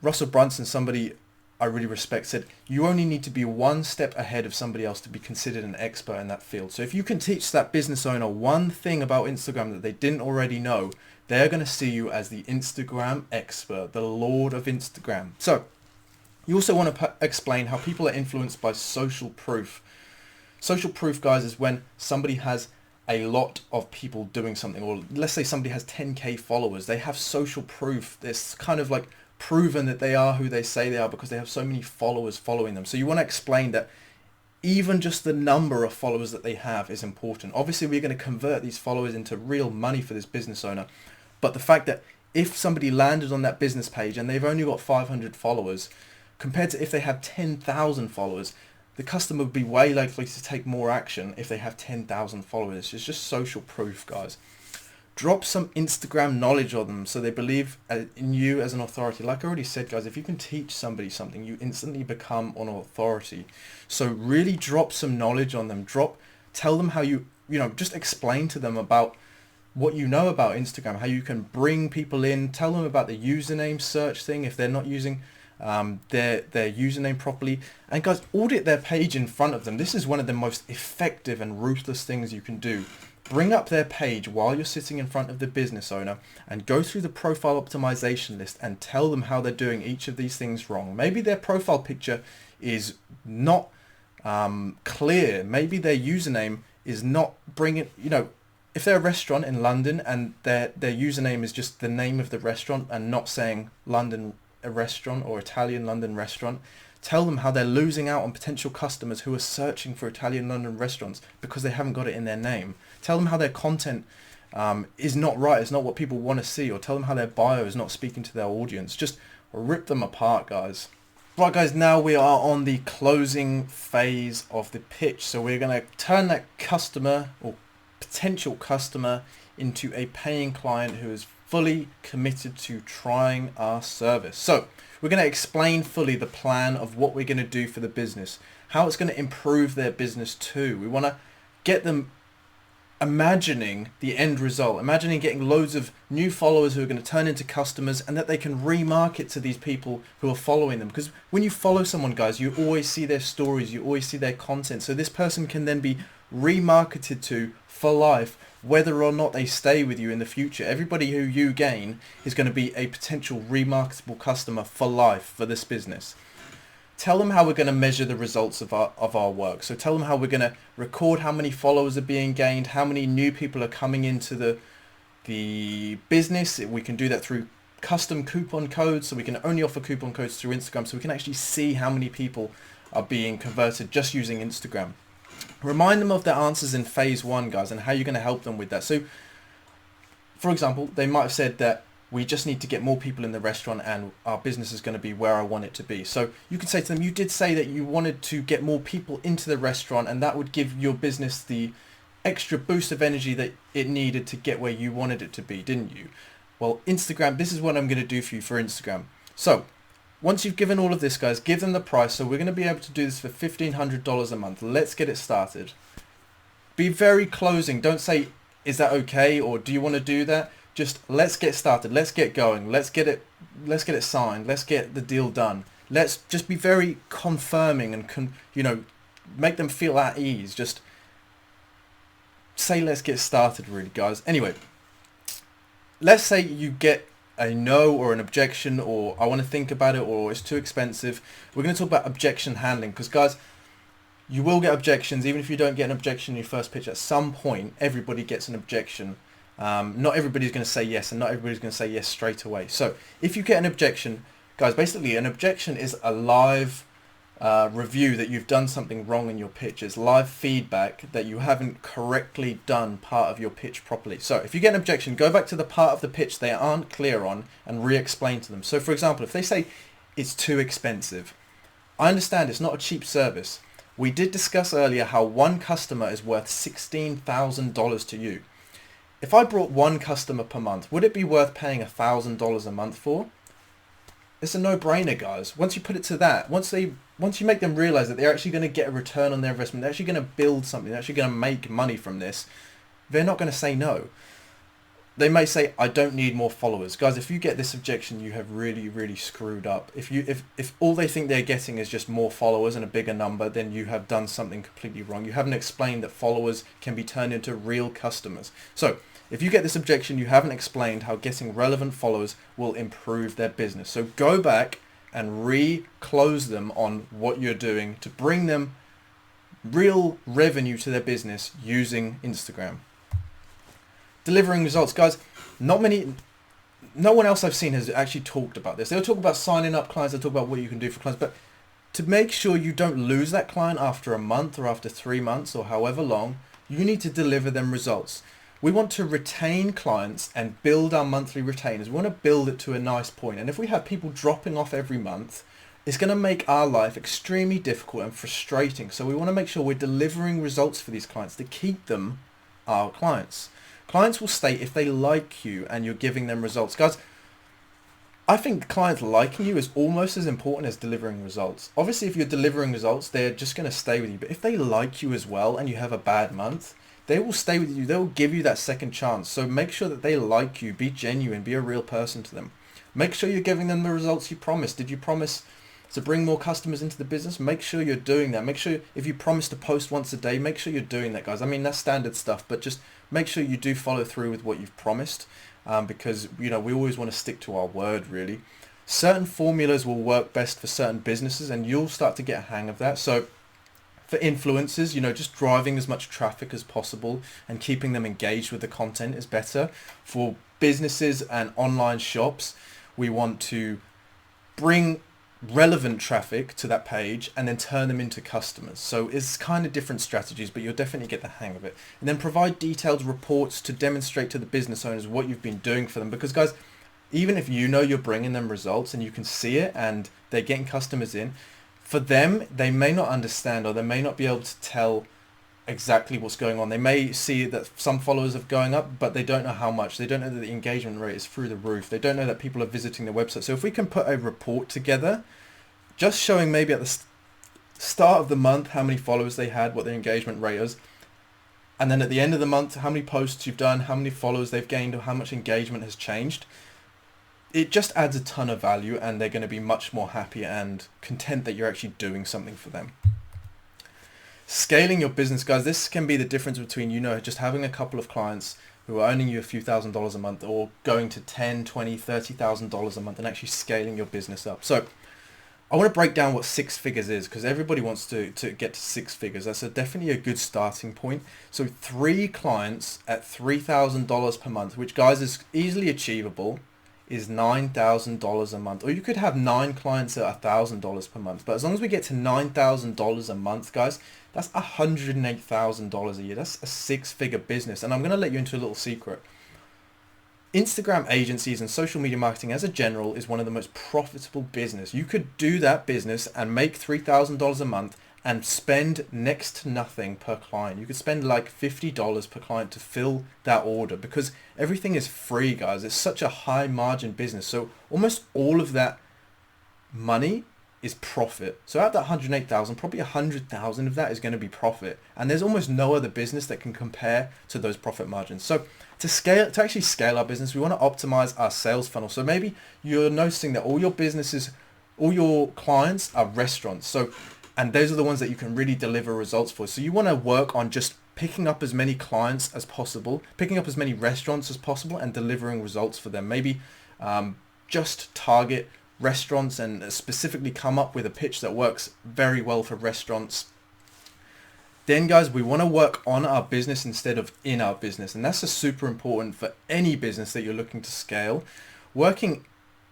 Russell Brunson, somebody I really respect, said you only need to be one step ahead of somebody else to be considered an expert in that field. So if you can teach that business owner one thing about Instagram that they didn't already know, they're going to see you as the Instagram expert, the Lord of Instagram. So you also want to explain how people are influenced by social proof. Social proof, guys, is when somebody has a lot of people doing something, or let's say somebody has 10k followers. They have social proof. It's kind of like proven that they are who they say they are because they have so many followers following them. So you want to explain that even just the number of followers that they have is important. Obviously, we're going to convert these followers into real money for this business owner. But the fact that if somebody landed on that business page and they've only got 500 followers, compared to if they have 10,000 followers, the customer would be way likely to take more action if they have 10,000 followers. It's just social proof, guys. Drop some Instagram knowledge on them so they believe in you as an authority. Like I already said, guys, if you can teach somebody something, you instantly become an authority. So really drop some knowledge on them. Tell them how just explain to them about what you know about Instagram, how you can bring people in. Tell them about the username search thing if they're not using their username properly. And guys, audit their page in front of them. This is one of the most effective and ruthless things you can do. Bring up their page while you're sitting in front of the business owner and go through the profile optimization list and tell them how they're doing each of these things wrong. Maybe their profile picture is not clear. Maybe their username is not bringing, if they're a restaurant in London and their username is just the name of the restaurant and not saying London a restaurant or Italian London restaurant, tell them how they're losing out on potential customers who are searching for Italian London restaurants because they haven't got it in their name. Tell them how their content is not right, it's not what people want to see, or tell them how their bio is not speaking to their audience. Just rip them apart, guys. Right, guys, now we are on the closing phase of the pitch. So we're going to turn that customer or potential customer into a paying client who is fully committed to trying our service. So we're going to explain fully the plan of what we're going to do for the business, how it's going to improve their business too. We want to get them imagining the end result, imagining getting loads of new followers who are going to turn into customers and that they can remarket to these people who are following them. Because when you follow someone, guys, you always see their stories, you always see their content. So this person can then be remarketed to for life, whether or not they stay with you in the future. Everybody who you gain is going to be a potential remarketable customer for life for this business. Tell them how we're going to measure the results of our work. So tell them how we're going to record how many followers are being gained, how many new people are coming into the business. We can do that through custom coupon codes, so we can only offer coupon codes through Instagram, so we can actually see how many people are being converted just using Instagram. Remind them of their answers in phase 1, guys, and how you're going to help them with that. So, for example, they might have said that we just need to get more people in the restaurant and our business is going to be where I want it to be. So you can say to them, you did say that you wanted to get more people into the restaurant and that would give your business the extra boost of energy that it needed to get where you wanted it to be, didn't you? Well, Instagram, this is what I'm going to do for you for Instagram. So once you've given all of this, guys, give them the price. So we're going to be able to do this for $1,500 a month. Let's get it started. Be very closing. Don't say, is that okay? Or do you want to do that? Just let's get started. Let's get going. Let's get it signed. Let's get the deal done. Let's just be very confirming and, make them feel at ease. Just say, let's get started, really, guys. Anyway, let's say you get a no or an objection, or I want to think about it, or it's too expensive. We're going to talk about objection handling, because, guys, you will get objections. Even if you don't get an objection in your first pitch, at some point, everybody gets an objection. Not everybody's going to say yes, and not everybody's going to say yes straight away. So if you get an objection, guys, basically an objection is a live review that you've done something wrong in your pitch. It's live feedback that you haven't correctly done part of your pitch properly. So if you get an objection, go back to the part of the pitch they aren't clear on and re-explain to them. So for example, if they say it's too expensive, I understand it's not a cheap service. We did discuss earlier how one customer is worth $16,000 to you. If I brought one customer per month, would it be worth paying $1,000 a month for? It's a no-brainer, guys. Once you put it to that, once you make them realize that they're actually going to get a return on their investment, they're actually going to build something, they're actually going to make money from this, they're not going to say no. They may say, I don't need more followers. Guys, if you get this objection, you have really, really screwed up. If all they think they're getting is just more followers and a bigger number, then you have done something completely wrong. You haven't explained that followers can be turned into real customers. So if you get this objection, you haven't explained how getting relevant followers will improve their business. So go back and re-close them on what you're doing to bring them real revenue to their business using Instagram. Delivering results, guys. No one else I've seen has actually talked about this. They'll talk about signing up clients, they'll talk about what you can do for clients, but to make sure you don't lose that client after a month or after 3 months or however long, you need to deliver them results. We want to retain clients and build our monthly retainers. We want to build it to a nice point. And if we have people dropping off every month, it's going to make our life extremely difficult and frustrating. So we want to make sure we're delivering results for these clients to keep them our clients. Clients will stay if they like you and you're giving them results. Guys, I think clients liking you is almost as important as delivering results. Obviously, if you're delivering results, they're just going to stay with you. But if they like you as well and you have a bad month, they will stay with you. They will give you that second chance. So make sure that they like you. Be genuine. Be a real person to them. Make sure you're giving them the results you promised. Did you promise to bring more customers into the business? Make sure you're doing that. Make sure if you promise to post once a day, make sure you're doing that, guys. I mean, that's standard stuff, but just make sure you do follow through with what you've promised, because, we always want to stick to our word, really. Certain formulas will work best for certain businesses, and you'll start to get a hang of that. So for influencers, just driving as much traffic as possible and keeping them engaged with the content is better. For businesses and online shops, we want to bring relevant traffic to that page and then turn them into customers. So it's kind of different strategies, but you'll definitely get the hang of it. And then provide detailed reports to demonstrate to the business owners what you've been doing for them. Because, guys, even if you're bringing them results and you can see it and they're getting customers in, for them, they may not understand, or they may not be able to tell exactly what's going on. They may see that some followers are going up, but they don't know how much. They don't know that the engagement rate is through the roof. They don't know that people are visiting their website. So if we can put a report together, just showing maybe at the start of the month how many followers they had, what their engagement rate is, and then at the end of the month how many posts you've done, how many followers they've gained, or how much engagement has changed, it just adds a ton of value, and they're going to be much more happy and content that you're actually doing something for them. Scaling your business, guys, this can be the difference between, just having a couple of clients who are earning you a few $1,000s a month, or going to $10, $20, $30,000 a month and actually scaling your business up. So I want to break down what 6 figures is, because everybody wants to get to 6 figures. That's definitely a good starting point. So 3 clients at $3,000 per month, which, guys, is easily achievable, is $9,000 a month. Or you could have 9 clients at $1,000 per month. But as long as we get to $9,000 a month, guys, that's $108,000 a year. That's a 6-figure business. And I'm going to let you into a little secret. Instagram agencies and social media marketing as a general is one of the most profitable business. You could do that business and make $3,000 a month and spend next to nothing per client. You could spend like $50 per client to fill that order, because everything is free, guys. It's such a high margin business. So almost all of that money is profit. So out of that 108,000, probably 100,000 of that is going to be profit. And there's almost no other business that can compare to those profit margins. So to actually scale our business, we want to optimize our sales funnel. So maybe you're noticing that all your clients are restaurants. And those are the ones that you can really deliver results for. So you want to work on just picking up as many clients as possible, picking up as many restaurants as possible, and delivering results for them. Maybe just target restaurants and specifically come up with a pitch that works very well for restaurants. Then, guys, we want to work on our business instead of in our business. And that's super important for any business that you're looking to scale. Working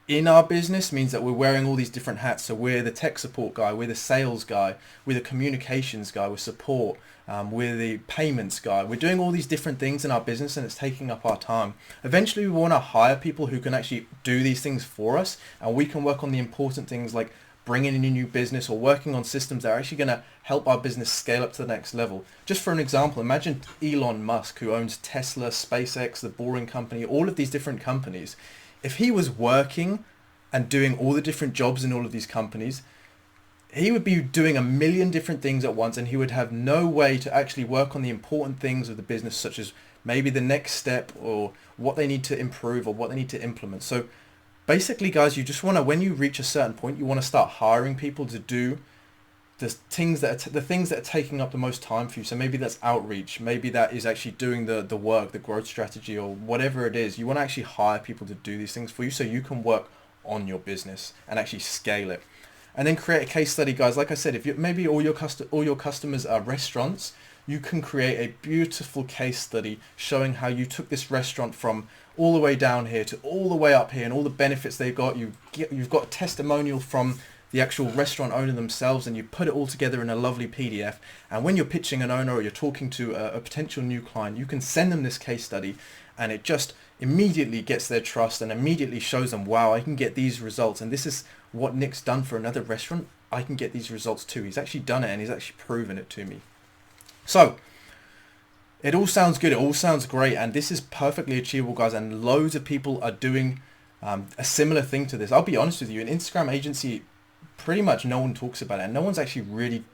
in our business means that we're wearing all these different hats. So we're the tech support guy, we're the sales guy, we're the communications guy, we're support, we're the payments guy. We're doing all these different things in our business, and it's taking up our time. Eventually, we want to hire people who can actually do these things for us, and we can work on the important things like bringing in a new business or working on systems that are actually going to help our business scale up to the next level. Just for an example, imagine Elon Musk, who owns Tesla, SpaceX, The Boring Company, all of these different companies. If he was working and doing all the different jobs in all of these companies, he would be doing a million different things at once, and he would have no way to actually work on the important things of the business, such as maybe the next step or what they need to improve or what they need to implement. So basically, guys, you just want to, when you reach a certain point, you want to start hiring people to do the things that are taking up the most time for you. So maybe that's outreach, maybe that is actually doing the work, the growth strategy, or whatever it is. You want to actually hire people to do these things for you so you can work on your business and actually scale it. And then create a case study, guys. Like I said, if maybe all your customers are restaurants, you can create a beautiful case study showing how you took this restaurant from all the way down here to all the way up here and all the benefits they've got. You've got a testimonial from the actual restaurant owner themselves, and you put it all together in a lovely PDF. And when you're pitching an owner or you're talking to a potential new client, you can send them this case study, and it just immediately gets their trust and immediately shows them, wow, I can get these results. And this is what Nick's done for another restaurant. I can get these results too. He's actually done it, and he's actually proven it to me. So it all sounds good. It all sounds great. And this is perfectly achievable, guys. And loads of people are doing a similar thing to this. I'll be honest with you. An Instagram agency, pretty much no one talks about it. And no one's actually really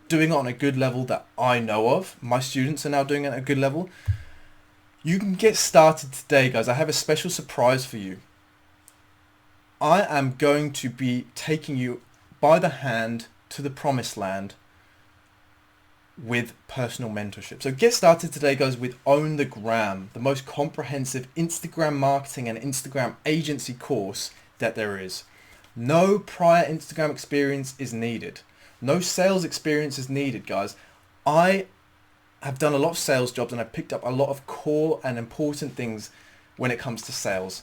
doing it on a good level that I know of. My students are now doing it at a good level. You can get started today, guys. I have a special surprise for you. I am going to be taking you by the hand to the promised land with personal mentorship. So get started today, guys, with Own the Gram, the most comprehensive Instagram marketing and Instagram agency course that there is. No prior Instagram experience is needed. No sales experience is needed, guys. I have done a lot of sales jobs, and I've picked up a lot of core and important things when it comes to sales.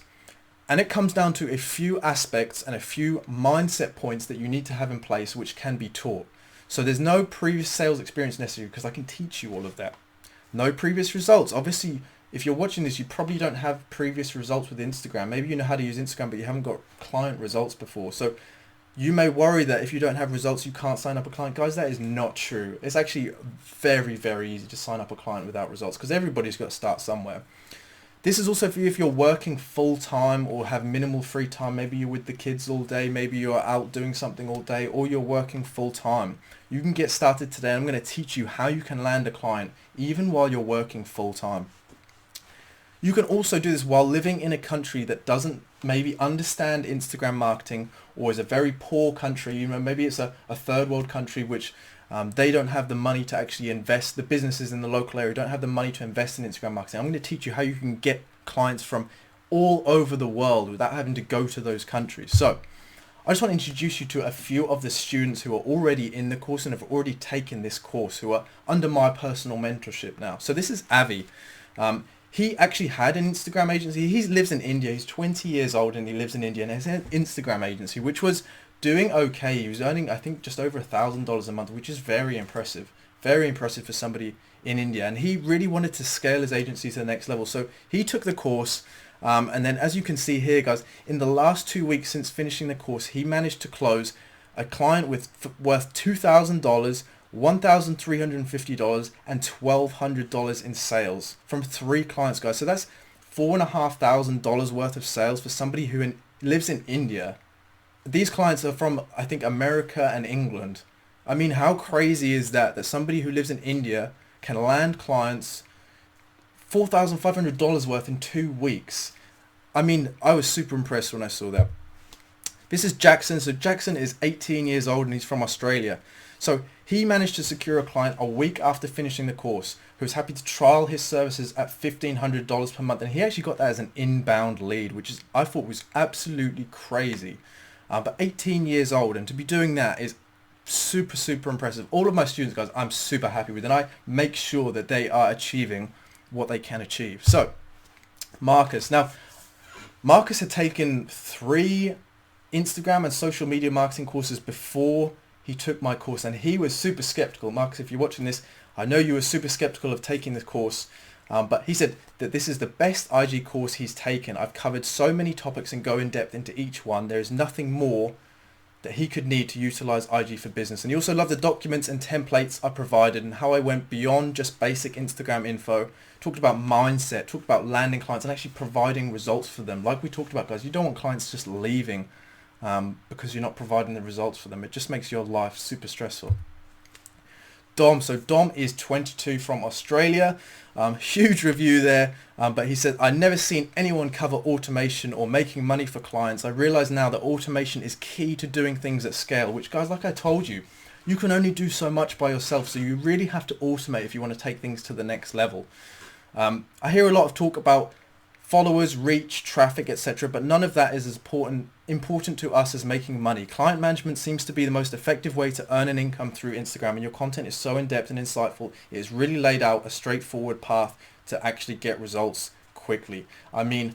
And it comes down to a few aspects and a few mindset points that you need to have in place, which can be taught. So there's no previous sales experience necessary, because I can teach you all of that. No previous results. Obviously, if you're watching this, you probably don't have previous results with Instagram. Maybe you know how to use Instagram, but you haven't got client results before. So you may worry that if you don't have results, you can't sign up a client. Guys, that is not true. It's actually very, very easy to sign up a client without results, because everybody's got to start somewhere. This is also for you if you're working full-time or have minimal free time. Maybe you're with the kids all day. Maybe you're out doing something all day, or you're working full-time. You can get started today. I'm going to teach you how you can land a client even while you're working full-time. You can also do this while living in a country that doesn't maybe understand Instagram marketing, or is a very poor country. You know, maybe it's a third world country which They don't have the money to actually invest. The businesses in the local area don't have the money to invest in Instagram marketing. I'm going to teach you how you can get clients from all over the world without having to go to those countries. So I just want to introduce you to a few of the students who are already in the course and have already taken this course, who are under my personal mentorship now. So this is Avi. He actually had an Instagram agency. He lives in India. He's 20 years old and he lives in India and has an Instagram agency, which was doing okay. He was earning, I think, just over $1,000 a month, which is very impressive for somebody in India. And he really wanted to scale his agency to the next level. So he took the course. And then as you can see here, guys, in the last 2 weeks since finishing the course, he managed to close a client worth $2,000, $1,350 and $1,200 in sales from 3 clients, guys. So that's $4,500 worth of sales for somebody who lives in India. These clients are from, I think, America and England. I mean, how crazy is that somebody who lives in India can land clients $4,500 worth in 2 weeks? I mean, I was super impressed when I saw that. This is Jackson. So Jackson is 18 years old and he's from Australia. So he managed to secure a client a week after finishing the course who was happy to trial his services at $1,500 per month. And he actually got that as an inbound lead, which I thought was absolutely crazy. But 18 years old, and to be doing that is super, super impressive. All of my students, guys, I'm super happy with, and I make sure that they are achieving what they can achieve. So Marcus. Now, Marcus had taken 3 Instagram and social media marketing courses before he took my course, and he was super skeptical. Marcus, if you're watching this, I know you were super skeptical of taking this course, but he said that this is the best IG course he's taken. I've covered so many topics and go in depth into each one. There is nothing more that he could need to utilize IG for business. And he also loved the documents and templates I provided and how I went beyond just basic Instagram info, talked about mindset, talked about landing clients and actually providing results for them. Like we talked about, guys, you don't want clients just leaving because you're not providing the results for them. It just makes your life super stressful. Dom. So Dom is 22 from Australia. Huge review there. But he said, I never seen anyone cover automation or making money for clients. I realize now that automation is key to doing things at scale, which, guys, like I told you, you can only do so much by yourself. So you really have to automate if you want to take things to the next level. I hear a lot of talk about followers, reach, traffic, etc. But none of that is as important to us as making money. Client management seems to be the most effective way to earn an income through Instagram, and your content is so in-depth and insightful. It has really laid out a straightforward path to actually get results quickly. I mean,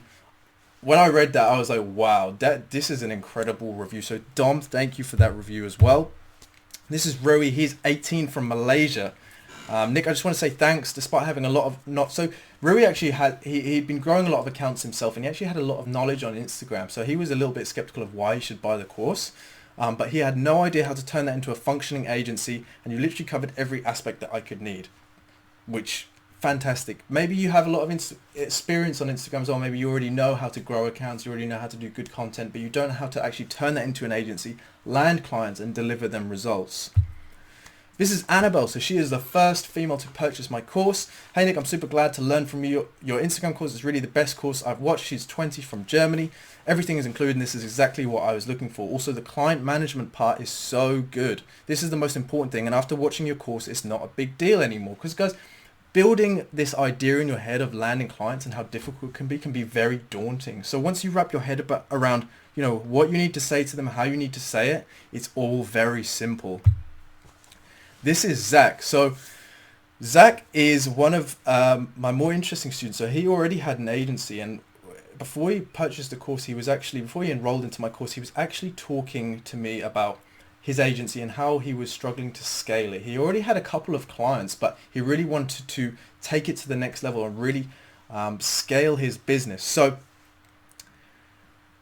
when I read that, I was like, wow, this is an incredible review. So Dom, thank you for that review as well. This is Rui. He's 18 from Malaysia. Nick, I just want to say thanks, despite having a lot of so Rui actually he'd been growing a lot of accounts himself, and he actually had a lot of knowledge on Instagram. So he was a little bit skeptical of why he should buy the course, but he had no idea how to turn that into a functioning agency, and you literally covered every aspect that I could need, which fantastic. Maybe you have a lot of experience on Instagram as well. Maybe you already know how to grow accounts, you already know how to do good content, but you don't know how to actually turn that into an agency, land clients, and deliver them results. This is Annabelle. So she is the first female to purchase my course. Hey Nick, I'm super glad to learn from you. Your Instagram course is really the best course I've watched. She's 20 from Germany. Everything is included, and this is exactly what I was looking for. Also, the client management part is so good. This is the most important thing, and after watching your course, it's not a big deal anymore. Because guys, building this idea in your head of landing clients and how difficult it can be very daunting. So once you wrap your head around, you know, what you need to say to them, how you need to say it, it's all very simple. This is Zach. So Zach is one of my more interesting students. So he already had an agency, and before he purchased the course, before he enrolled into my course, he was actually talking to me about his agency and how he was struggling to scale it. He already had a couple of clients, but he really wanted to take it to the next level and really scale his business. So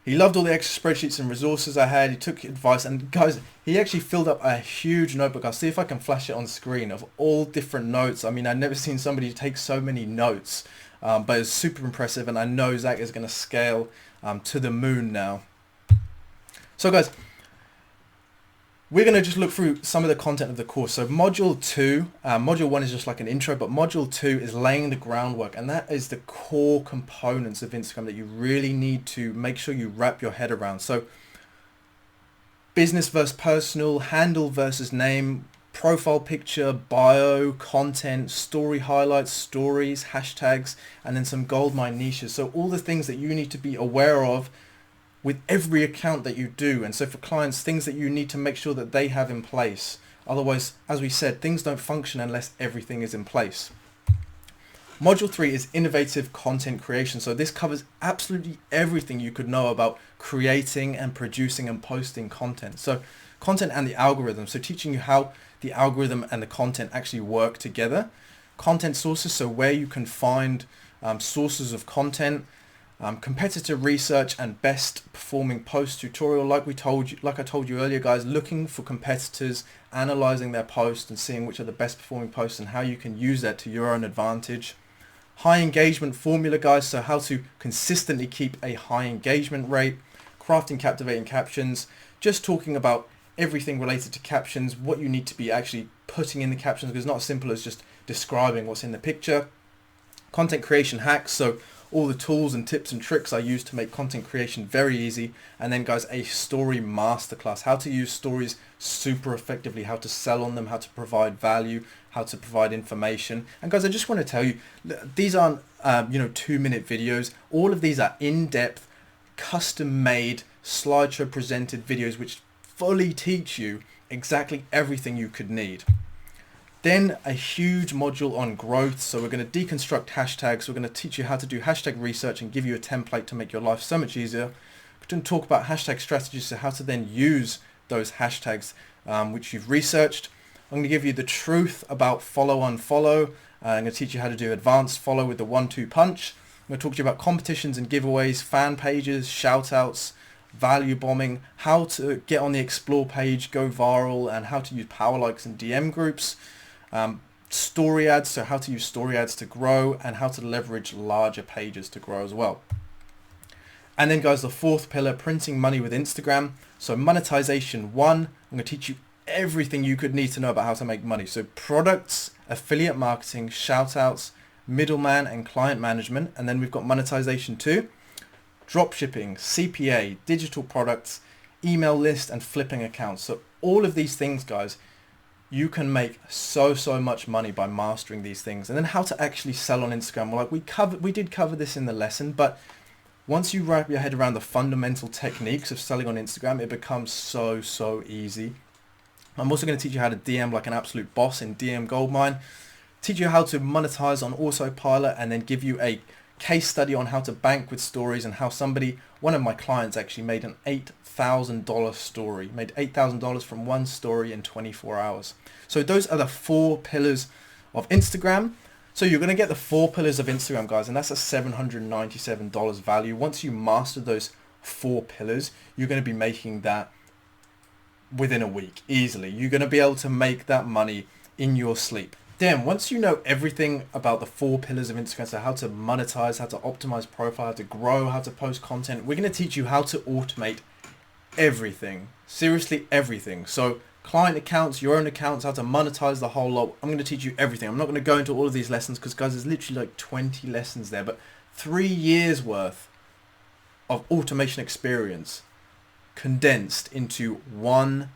he loved all the extra spreadsheets and resources I had. He took advice, and guys, he actually filled up a huge notebook. I'll see if I can flash it on screen of all different notes. I mean, I've never seen somebody take so many notes, but it's super impressive, and I know Zach is going to scale to the moon now. So guys, we're going to just look through some of the content of the course. So module 2, module 1 is just like an intro, but module 2 is laying the groundwork, and that is the core components of Instagram that you really need to make sure you wrap your head around. So business versus personal, handle versus name, profile picture, bio, content, story highlights, stories, hashtags, and then some goldmine niches. So all the things that you need to be aware of with every account that you do. And so for clients, things that you need to make sure that they have in place. Otherwise, as we said, things don't function unless everything is in place. Module 3 is innovative content creation. So this covers absolutely everything you could know about creating and producing and posting content. So content and the algorithm. So teaching you how the algorithm and the content actually work together. Content sources, so where you can find sources of content. Competitor research and best performing post tutorial. Like I told you earlier, guys, looking for competitors, analyzing their posts and seeing which are the best performing posts and how you can use that to your own advantage. High engagement formula, guys, so how to consistently keep a high engagement rate. Crafting captivating captions, just talking about everything related to captions, what you need to be actually putting in the captions, because it's not as simple as just describing what's in the picture. Content creation hacks, so all the tools and tips and tricks I use to make content creation very easy. And then, guys, a story masterclass, how to use stories super effectively, how to sell on them, how to provide value, how to provide information. And guys, I just want to tell you, these aren't 2-minute videos. All of these are in-depth, custom-made, slideshow presented videos which fully teach you exactly everything you could need. Then a huge module on growth. So we're going to deconstruct hashtags. We're going to teach you how to do hashtag research and give you a template to make your life so much easier. We're going to talk about hashtag strategies, so how to then use those hashtags which you've researched. I'm going to give you the truth about follow unfollow. I'm going to teach you how to do advanced follow with the 1-2 punch. I'm going to talk to you about competitions and giveaways, fan pages, shout outs, value bombing, how to get on the explore page, go viral, and how to use power likes and DM groups. Story ads, so how to use story ads to grow, and how to leverage larger pages to grow as well. And then, guys, the fourth pillar, printing money with Instagram. So monetization 1, I'm going to teach you everything you could need to know about how to make money. So products, affiliate marketing, shout outs, middleman and client management. And then we've got monetization 2, dropshipping, CPA, digital products, email list, and flipping accounts. So all of these things, guys, you can make so much money by mastering these things. And then how to actually sell on Instagram. Well, like we did cover this in the lesson, but once you wrap your head around the fundamental techniques of selling on Instagram, it becomes so easy. I'm also going to teach you how to DM like an absolute boss in DM Goldmine, teach you how to monetize on autopilot, and then give you a case study on how to bank with stories, and how one of my clients actually made an $8,000 story, made $8,000 from one story in 24 hours. So those are the 4 pillars of Instagram. So you're going to get the 4 pillars of Instagram, guys, and that's a $797 value. Once you master those 4 pillars, you're going to be making that within a week easily. You're going to be able to make that money in your sleep. Then once you know everything about the 4 pillars of Instagram, so how to monetize, how to optimize profile, how to grow, how to post content, we're going to teach you how to automate everything. Seriously, everything. So client accounts, your own accounts, how to monetize the whole lot. I'm going to teach you everything. I'm not going to go into all of these lessons because, guys, there's literally like 20 lessons there, but 3 years worth of automation experience condensed into one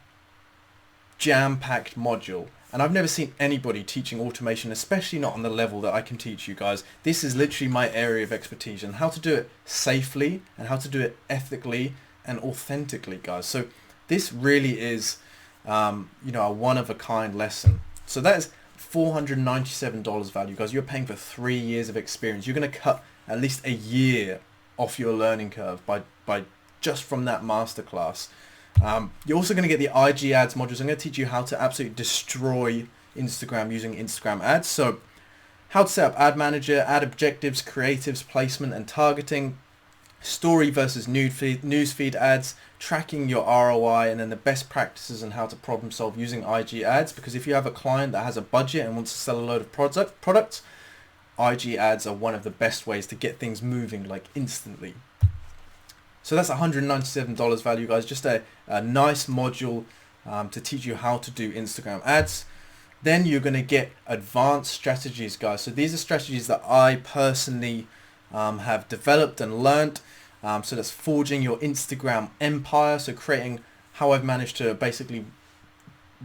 jam-packed module. And I've never seen anybody teaching automation, especially not on the level that I can teach you guys. This is literally my area of expertise, and how to do it safely and how to do it ethically and authentically, guys. So this really is, a one-of-a-kind lesson. So that is $497 value, guys. You're paying for 3 years of experience. You're going to cut at least a year off your learning curve by just from that masterclass. You're also going to get the IG ads modules. I'm going to teach you how to absolutely destroy Instagram using Instagram ads. So how to set up ad manager, ad objectives, creatives, placement and targeting, story versus newsfeed ads, tracking your ROI, and then the best practices on how to problem solve using IG ads. Because if you have a client that has a budget and wants to sell a load of products, IG ads are one of the best ways to get things moving like instantly. So that's $197 value, guys. Just a nice module to teach you how to do Instagram ads. Then you're going to get advanced strategies, guys. So these are strategies that I personally have developed and learned. So that's forging your Instagram empire. So creating how I've managed to basically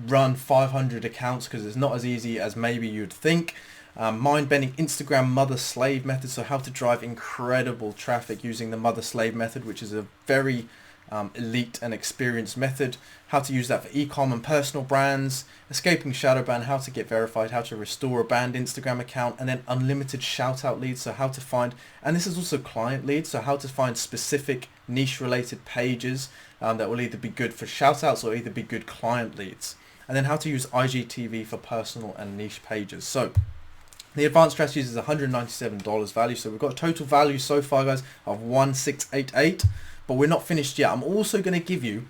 run 500 accounts because it's not as easy as maybe you'd think. Mind-bending Instagram mother-slave method, so how to drive incredible traffic using the mother-slave method, which is a very elite and experienced method. How to use that for e-com and personal brands. Escaping shadow ban, how to get verified, how to restore a banned Instagram account, and then unlimited shout out leads, so how to find, and this is also client leads, so how to find specific niche related pages that will either be good for shout outs or either be good client leads. And then how to use IGTV for personal and niche pages. So the advanced strategies is $197 value. So we've got a total value so far, guys, of 1688, but we're not finished yet. I'm also going to give you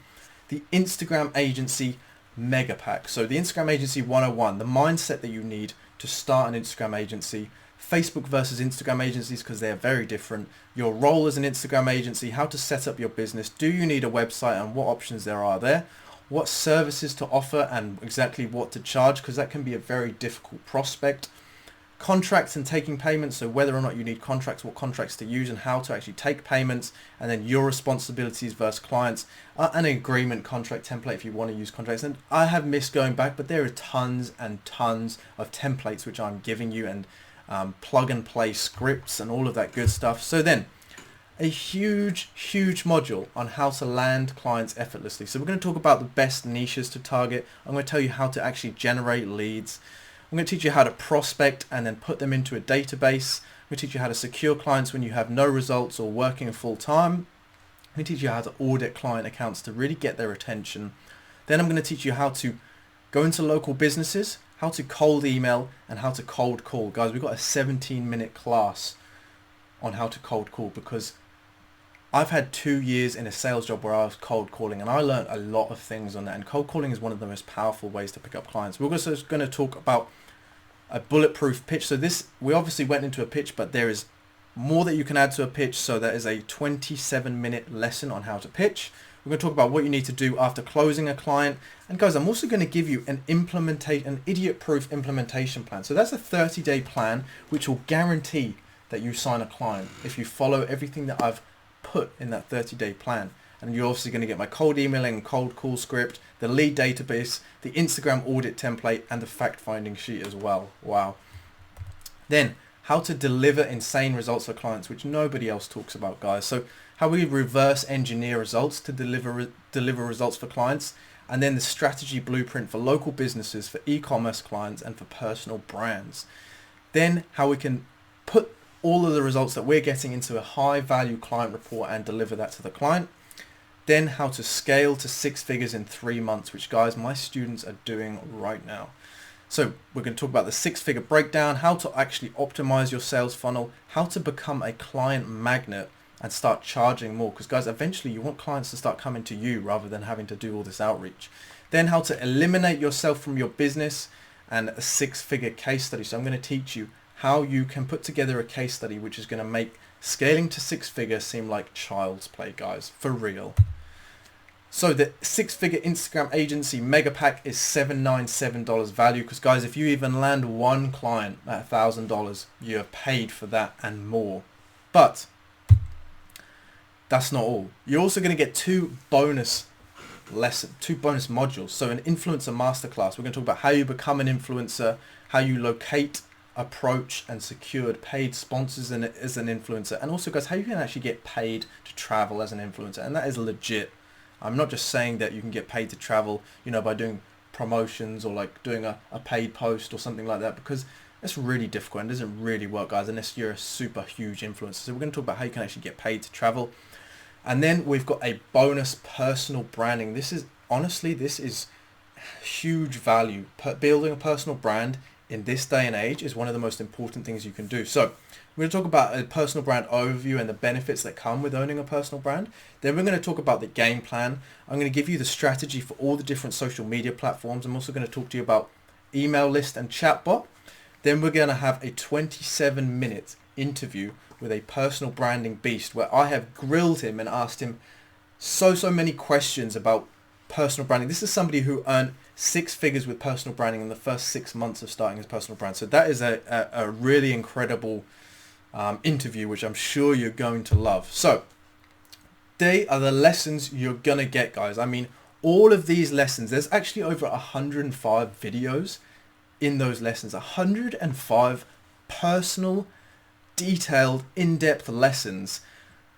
the Instagram agency mega pack. So the Instagram agency 101, the mindset that you need to start an Instagram agency, Facebook versus Instagram agencies because they're very different, your role as an Instagram agency, how to set up your business, do you need a website and what options there are there, what services to offer and exactly what to charge because that can be a very difficult prospect. Contracts and taking payments, so whether or not you need contracts, what contracts to use and how to actually take payments, and then your responsibilities versus clients, an agreement contract template if you want to use contracts. And I have missed going back, but there are tons and tons of templates which I'm giving you, and plug and play scripts and all of that good stuff. So then a huge module on how to land clients effortlessly. So we're going to talk about the best niches to target. I'm going to tell you how to actually generate leads. I'm going to teach you how to prospect and then put them into a database. I'm going to teach you how to secure clients when you have no results or working full time. I'm going to teach you how to audit client accounts to really get their attention. Then I'm going to teach you how to go into local businesses, how to cold email, and how to cold call. Guys, we've got a 17-minute class on how to cold call because I've had 2 years in a sales job where I was cold calling and I learned a lot of things on that, and cold calling is one of the most powerful ways to pick up clients. We're also going to talk about a bulletproof pitch. So this, we obviously went into a pitch, but there is more that you can add to a pitch. So there is a 27-minute lesson on how to pitch. We're going to talk about what you need to do after closing a client. And guys, I'm also going to give you an idiot-proof implementation plan. So that's a 30-day plan, which will guarantee that you sign a client if you follow everything that I've put in that 30-day plan. And you're obviously going to get my cold emailing and cold call script, the lead database, the Instagram audit template, and the fact finding sheet as well. Wow. Then how to deliver insane results for clients, which nobody else talks about, guys. So how we reverse engineer results to deliver results for clients, and then the strategy blueprint for local businesses, for e-commerce clients, and for personal brands. Then how we can put all of the results that we're getting into a high value client report and deliver that to the client. Then how to scale to 6 figures in 3 months, which guys, my students are doing right now. So we're going to talk about the 6-figure breakdown, how to actually optimize your sales funnel, how to become a client magnet and start charging more. Because guys, eventually you want clients to start coming to you rather than having to do all this outreach. Then how to eliminate yourself from your business and a 6-figure case study. So I'm going to teach you how you can put together a case study which is going to make scaling to 6 figures seem like child's play, guys, for real. So the 6-figure Instagram agency mega pack is $797 value because guys, if you even land one client at $1,000, you have paid for that and more. But that's not all. You're also going to get two bonus modules. So an influencer masterclass. We're going to talk about how you become an influencer, how you locate, approach and secured paid sponsors as an influencer, and also guys, how you can actually get paid to travel as an influencer. And that is legit. I'm not just saying that you can get paid to travel, you know, by doing promotions or like doing a paid post or something like that, because it's really difficult and doesn't really work, guys, unless you're a super huge influencer. So we're going to talk about how you can actually get paid to travel. And then we've got a bonus personal branding. This is huge value. Building a personal brand in this day and age is one of the most important things you can do. So we're going to talk about a personal brand overview and the benefits that come with owning a personal brand. Then we're going to talk about the game plan. I'm going to give you the strategy for all the different social media platforms. I'm also going to talk to you about email list and chatbot. Then we're going to have a 27-minute interview with a personal branding beast where I have grilled him and asked him so many questions about personal branding. This is somebody who earned 6 figures with personal branding in the first 6 months of starting his personal brand. So that is a really incredible interview, which I'm sure you're going to love. So they are the lessons you're going to get, guys. I mean, all of these lessons, there's actually over 105 videos in those lessons, 105 personal, detailed, in-depth lessons,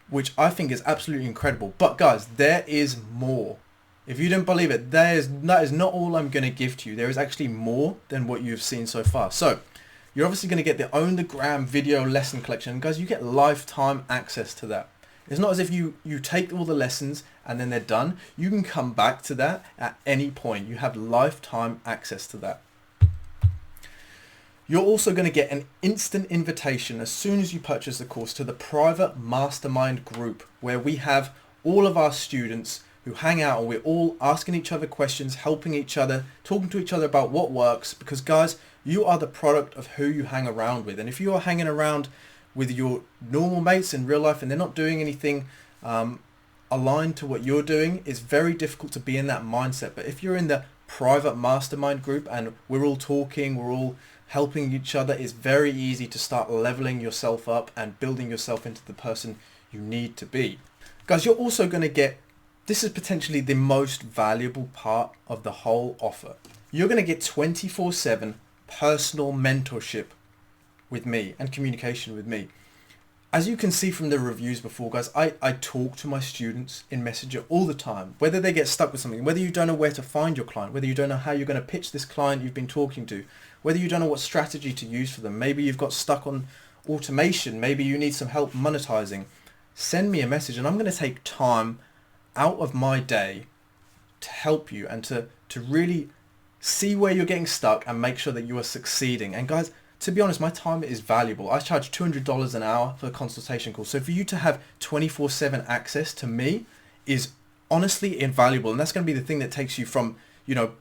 which I think is absolutely incredible. But guys, there is more. If you don't believe it, that is not all I'm going to give to you. There is actually more than what you've seen so far. So you're obviously going to get the Own the Gram video lesson collection. Guys, you get lifetime access to that. It's not as if you take all the lessons and then they're done. You can come back to that at any point. You have lifetime access to that. You're also going to get an instant invitation as soon as you purchase the course to the private mastermind group, where we have all of our students who hang out and we're all asking each other questions, helping each other, talking to each other about what works. Because guys, you are the product of who you hang around with. And if you are hanging around with your normal mates in real life and they're not doing anything aligned to what you're doing, it's very difficult to be in that mindset. But if you're in the private mastermind group and we're all talking, we're all helping each other, it's very easy to start leveling yourself up and building yourself into the person you need to be. Guys, you're also going to get, this is potentially the most valuable part of the whole offer. You're going to get 24/7 personal mentorship with me and communication with me. As you can see from the reviews before, guys, I talk to my students in Messenger all the time, whether they get stuck with something, whether you don't know where to find your client, whether you don't know how you're going to pitch this client you've been talking to, whether you don't know what strategy to use for them. Maybe you've got stuck on automation. Maybe you need some help monetizing. Send me a message and I'm going to take time out of my day to help you and to really see where you're getting stuck and make sure that you are succeeding. And guys, to be honest, my time is valuable. I charge $200 an hour for a consultation call. So for you to have 24/7 access to me is honestly invaluable. And that's going to be the thing that takes you from, you know,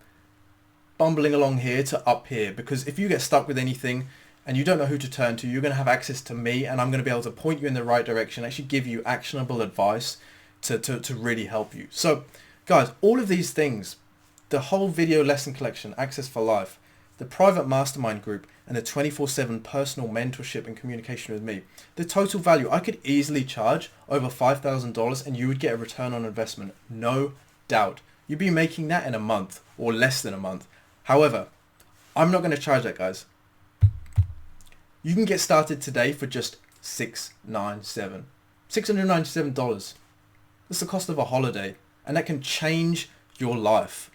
bumbling along here to up here. Because if you get stuck with anything and you don't know who to turn to, you're going to have access to me and I'm going to be able to point you in the right direction, actually give you actionable advice to really help you. So guys, all of these things, the whole video lesson collection, Access for Life, the private mastermind group, and the 24/7 personal mentorship and communication with me, the total value, I could easily charge over $5,000 and you would get a return on investment, no doubt. You'd be making that in a month or less than a month. However, I'm not going to charge that, guys. You can get started today for just $697. That's the cost of a holiday, and that can change your life.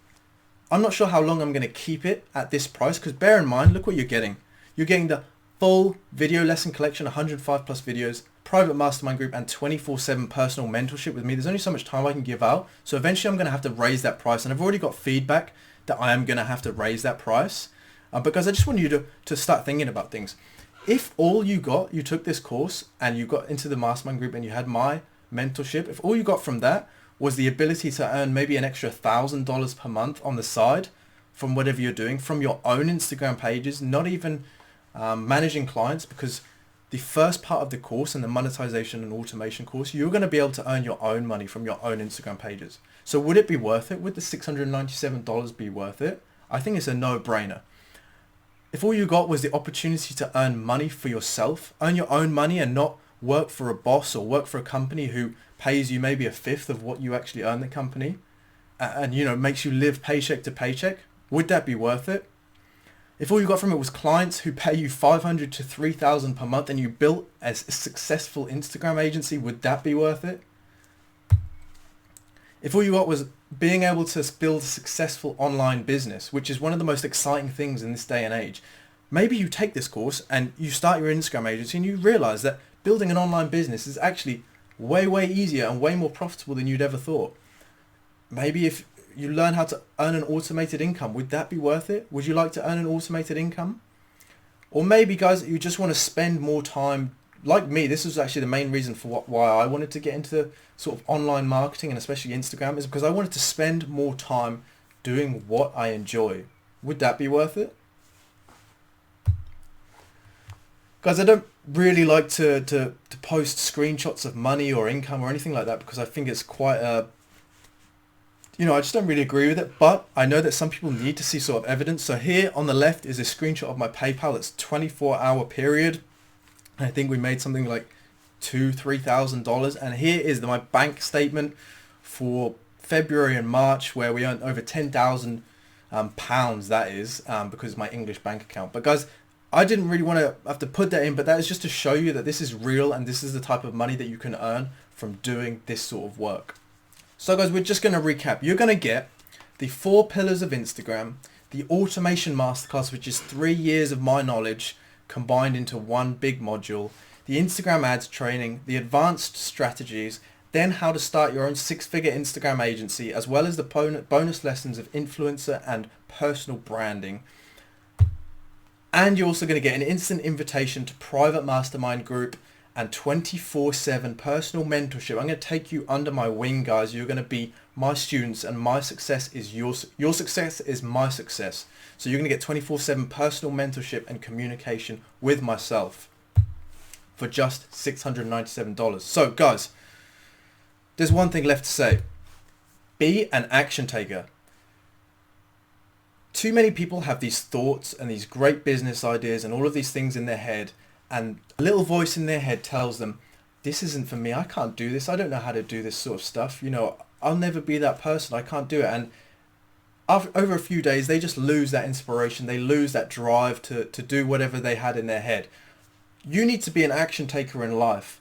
I'm not sure how long I'm going to keep it at this price, because bear in mind, look what you're getting. You're getting the full video lesson collection, 105 plus videos, private mastermind group, and 24/7 personal mentorship with me. There's only so much time I can give out. So eventually I'm going to have to raise that price. And I've already got feedback that I am going to have to raise that price because I just want you to start thinking about things. If all you took this course and you got into the mastermind group and you had my mentorship, if all you got from that was the ability to earn maybe an extra $1,000 per month on the side from whatever you're doing, from your own Instagram pages, not even managing clients, because the first part of the course and the monetization and automation course, you're going to be able to earn your own money from your own Instagram pages. So would it be worth it? Would the $697 be worth it? I think it's a no-brainer. If all you got was the opportunity to earn money for yourself, earn your own money and not work for a boss or work for a company who pays you maybe a fifth of what you actually earn the company and, you know, makes you live paycheck to paycheck, would that be worth it? If all you got from it was clients who pay you $500 to $3,000 per month and you built a successful Instagram agency, would that be worth it? If all you got was being able to build a successful online business, which is one of the most exciting things in this day and age, maybe you take this course and you start your Instagram agency and you realize that building an online business is actually way, way easier and way more profitable than you'd ever thought. Maybe if you learn how to earn an automated income, would that be worth it? Would you like to earn an automated income? Or maybe, guys, you just want to spend more time, like me. This was actually the main reason for why I wanted to get into sort of online marketing and especially Instagram, is because I wanted to spend more time doing what I enjoy. Would that be worth it? Guys, I don't really like to post screenshots of money or income or anything like that, because I think it's quite a, you know, I just don't really agree with it. But I know that some people need to see sort of evidence. So here on the left is a screenshot of my PayPal. It's 24-hour period. I think we made something like $2,000-$3,000. And here is my bank statement for February and March where we earned over £10,000 pounds, that is, because it's my English bank account. But guys, I didn't really want to have to put that in, but that is just to show you that this is real and this is the type of money that you can earn from doing this sort of work. So guys, we're just going to recap. You're going to get the 4 pillars of Instagram, the automation masterclass, which is 3 years of my knowledge combined into one big module, the Instagram ads training, the advanced strategies, then how to start your own 6-figure Instagram agency, as well as the bonus lessons of influencer and personal branding. And you're also going to get an instant invitation to private mastermind group and 24/7 personal mentorship. I'm going to take you under my wing, guys. You're going to be my students, and my success is your success is my success. So you're going to get 24/7 personal mentorship and communication with myself for just $697. So guys, there's one thing left to say. Be an action taker. Too many people have these thoughts and these great business ideas and all of these things in their head, and a little voice in their head tells them, this isn't for me, I can't do this, I don't know how to do this sort of stuff, you know, I'll never be that person, I can't do it. And over a few days, they just lose that inspiration, they lose that drive to do whatever they had in their head. You need to be an action taker in life.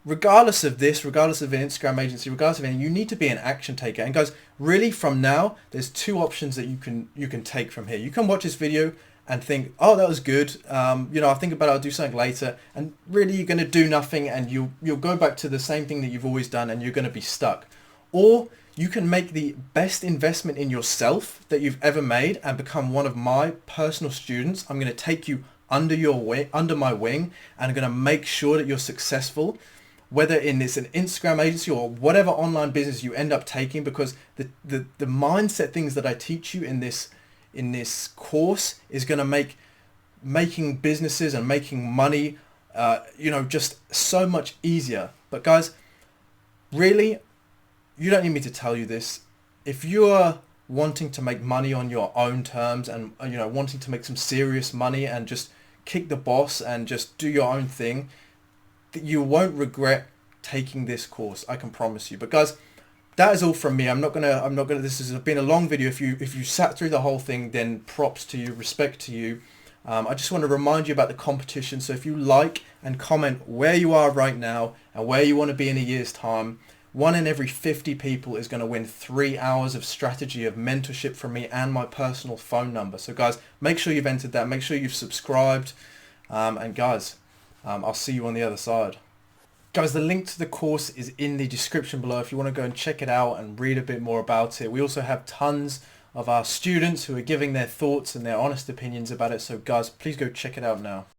Regardless of this, regardless of an Instagram agency, regardless of anything, you need to be an action taker. And guys, really from now, there's 2 options that you can take from here. You can watch this video and think, oh, that was good. You know, I'll think about it, I'll do something later. And really you're going to do nothing, and you'll go back to the same thing that you've always done, and you're going to be stuck. Or you can make the best investment in yourself that you've ever made and become one of my personal students. I'm going to take you under my wing, and I'm going to make sure that you're successful, whether it's an Instagram agency or whatever online business you end up taking, because the mindset things that I teach you in this course is going to make making businesses and making money, you know, just so much easier. But guys, really, you don't need me to tell you this. If you're wanting to make money on your own terms and, you know, wanting to make some serious money and just kick the boss and just do your own thing, you won't regret taking this course, I can promise you. But guys, that is all from me. I'm not gonna this has been a long video. If you sat through the whole thing, then props to you, respect to you. I just want to remind you about the competition. So if you like and comment where you are right now and where you want to be in a year's time, 1 in every 50 people is going to win 3 hours of strategy, of mentorship from me, and my personal phone number. So guys, make sure you've entered that, make sure you've subscribed, and guys, I'll see you on the other side. Guys, the link to the course is in the description below if you want to go and check it out and read a bit more about it. We also have tons of our students who are giving their thoughts and their honest opinions about it. So guys, please go check it out now.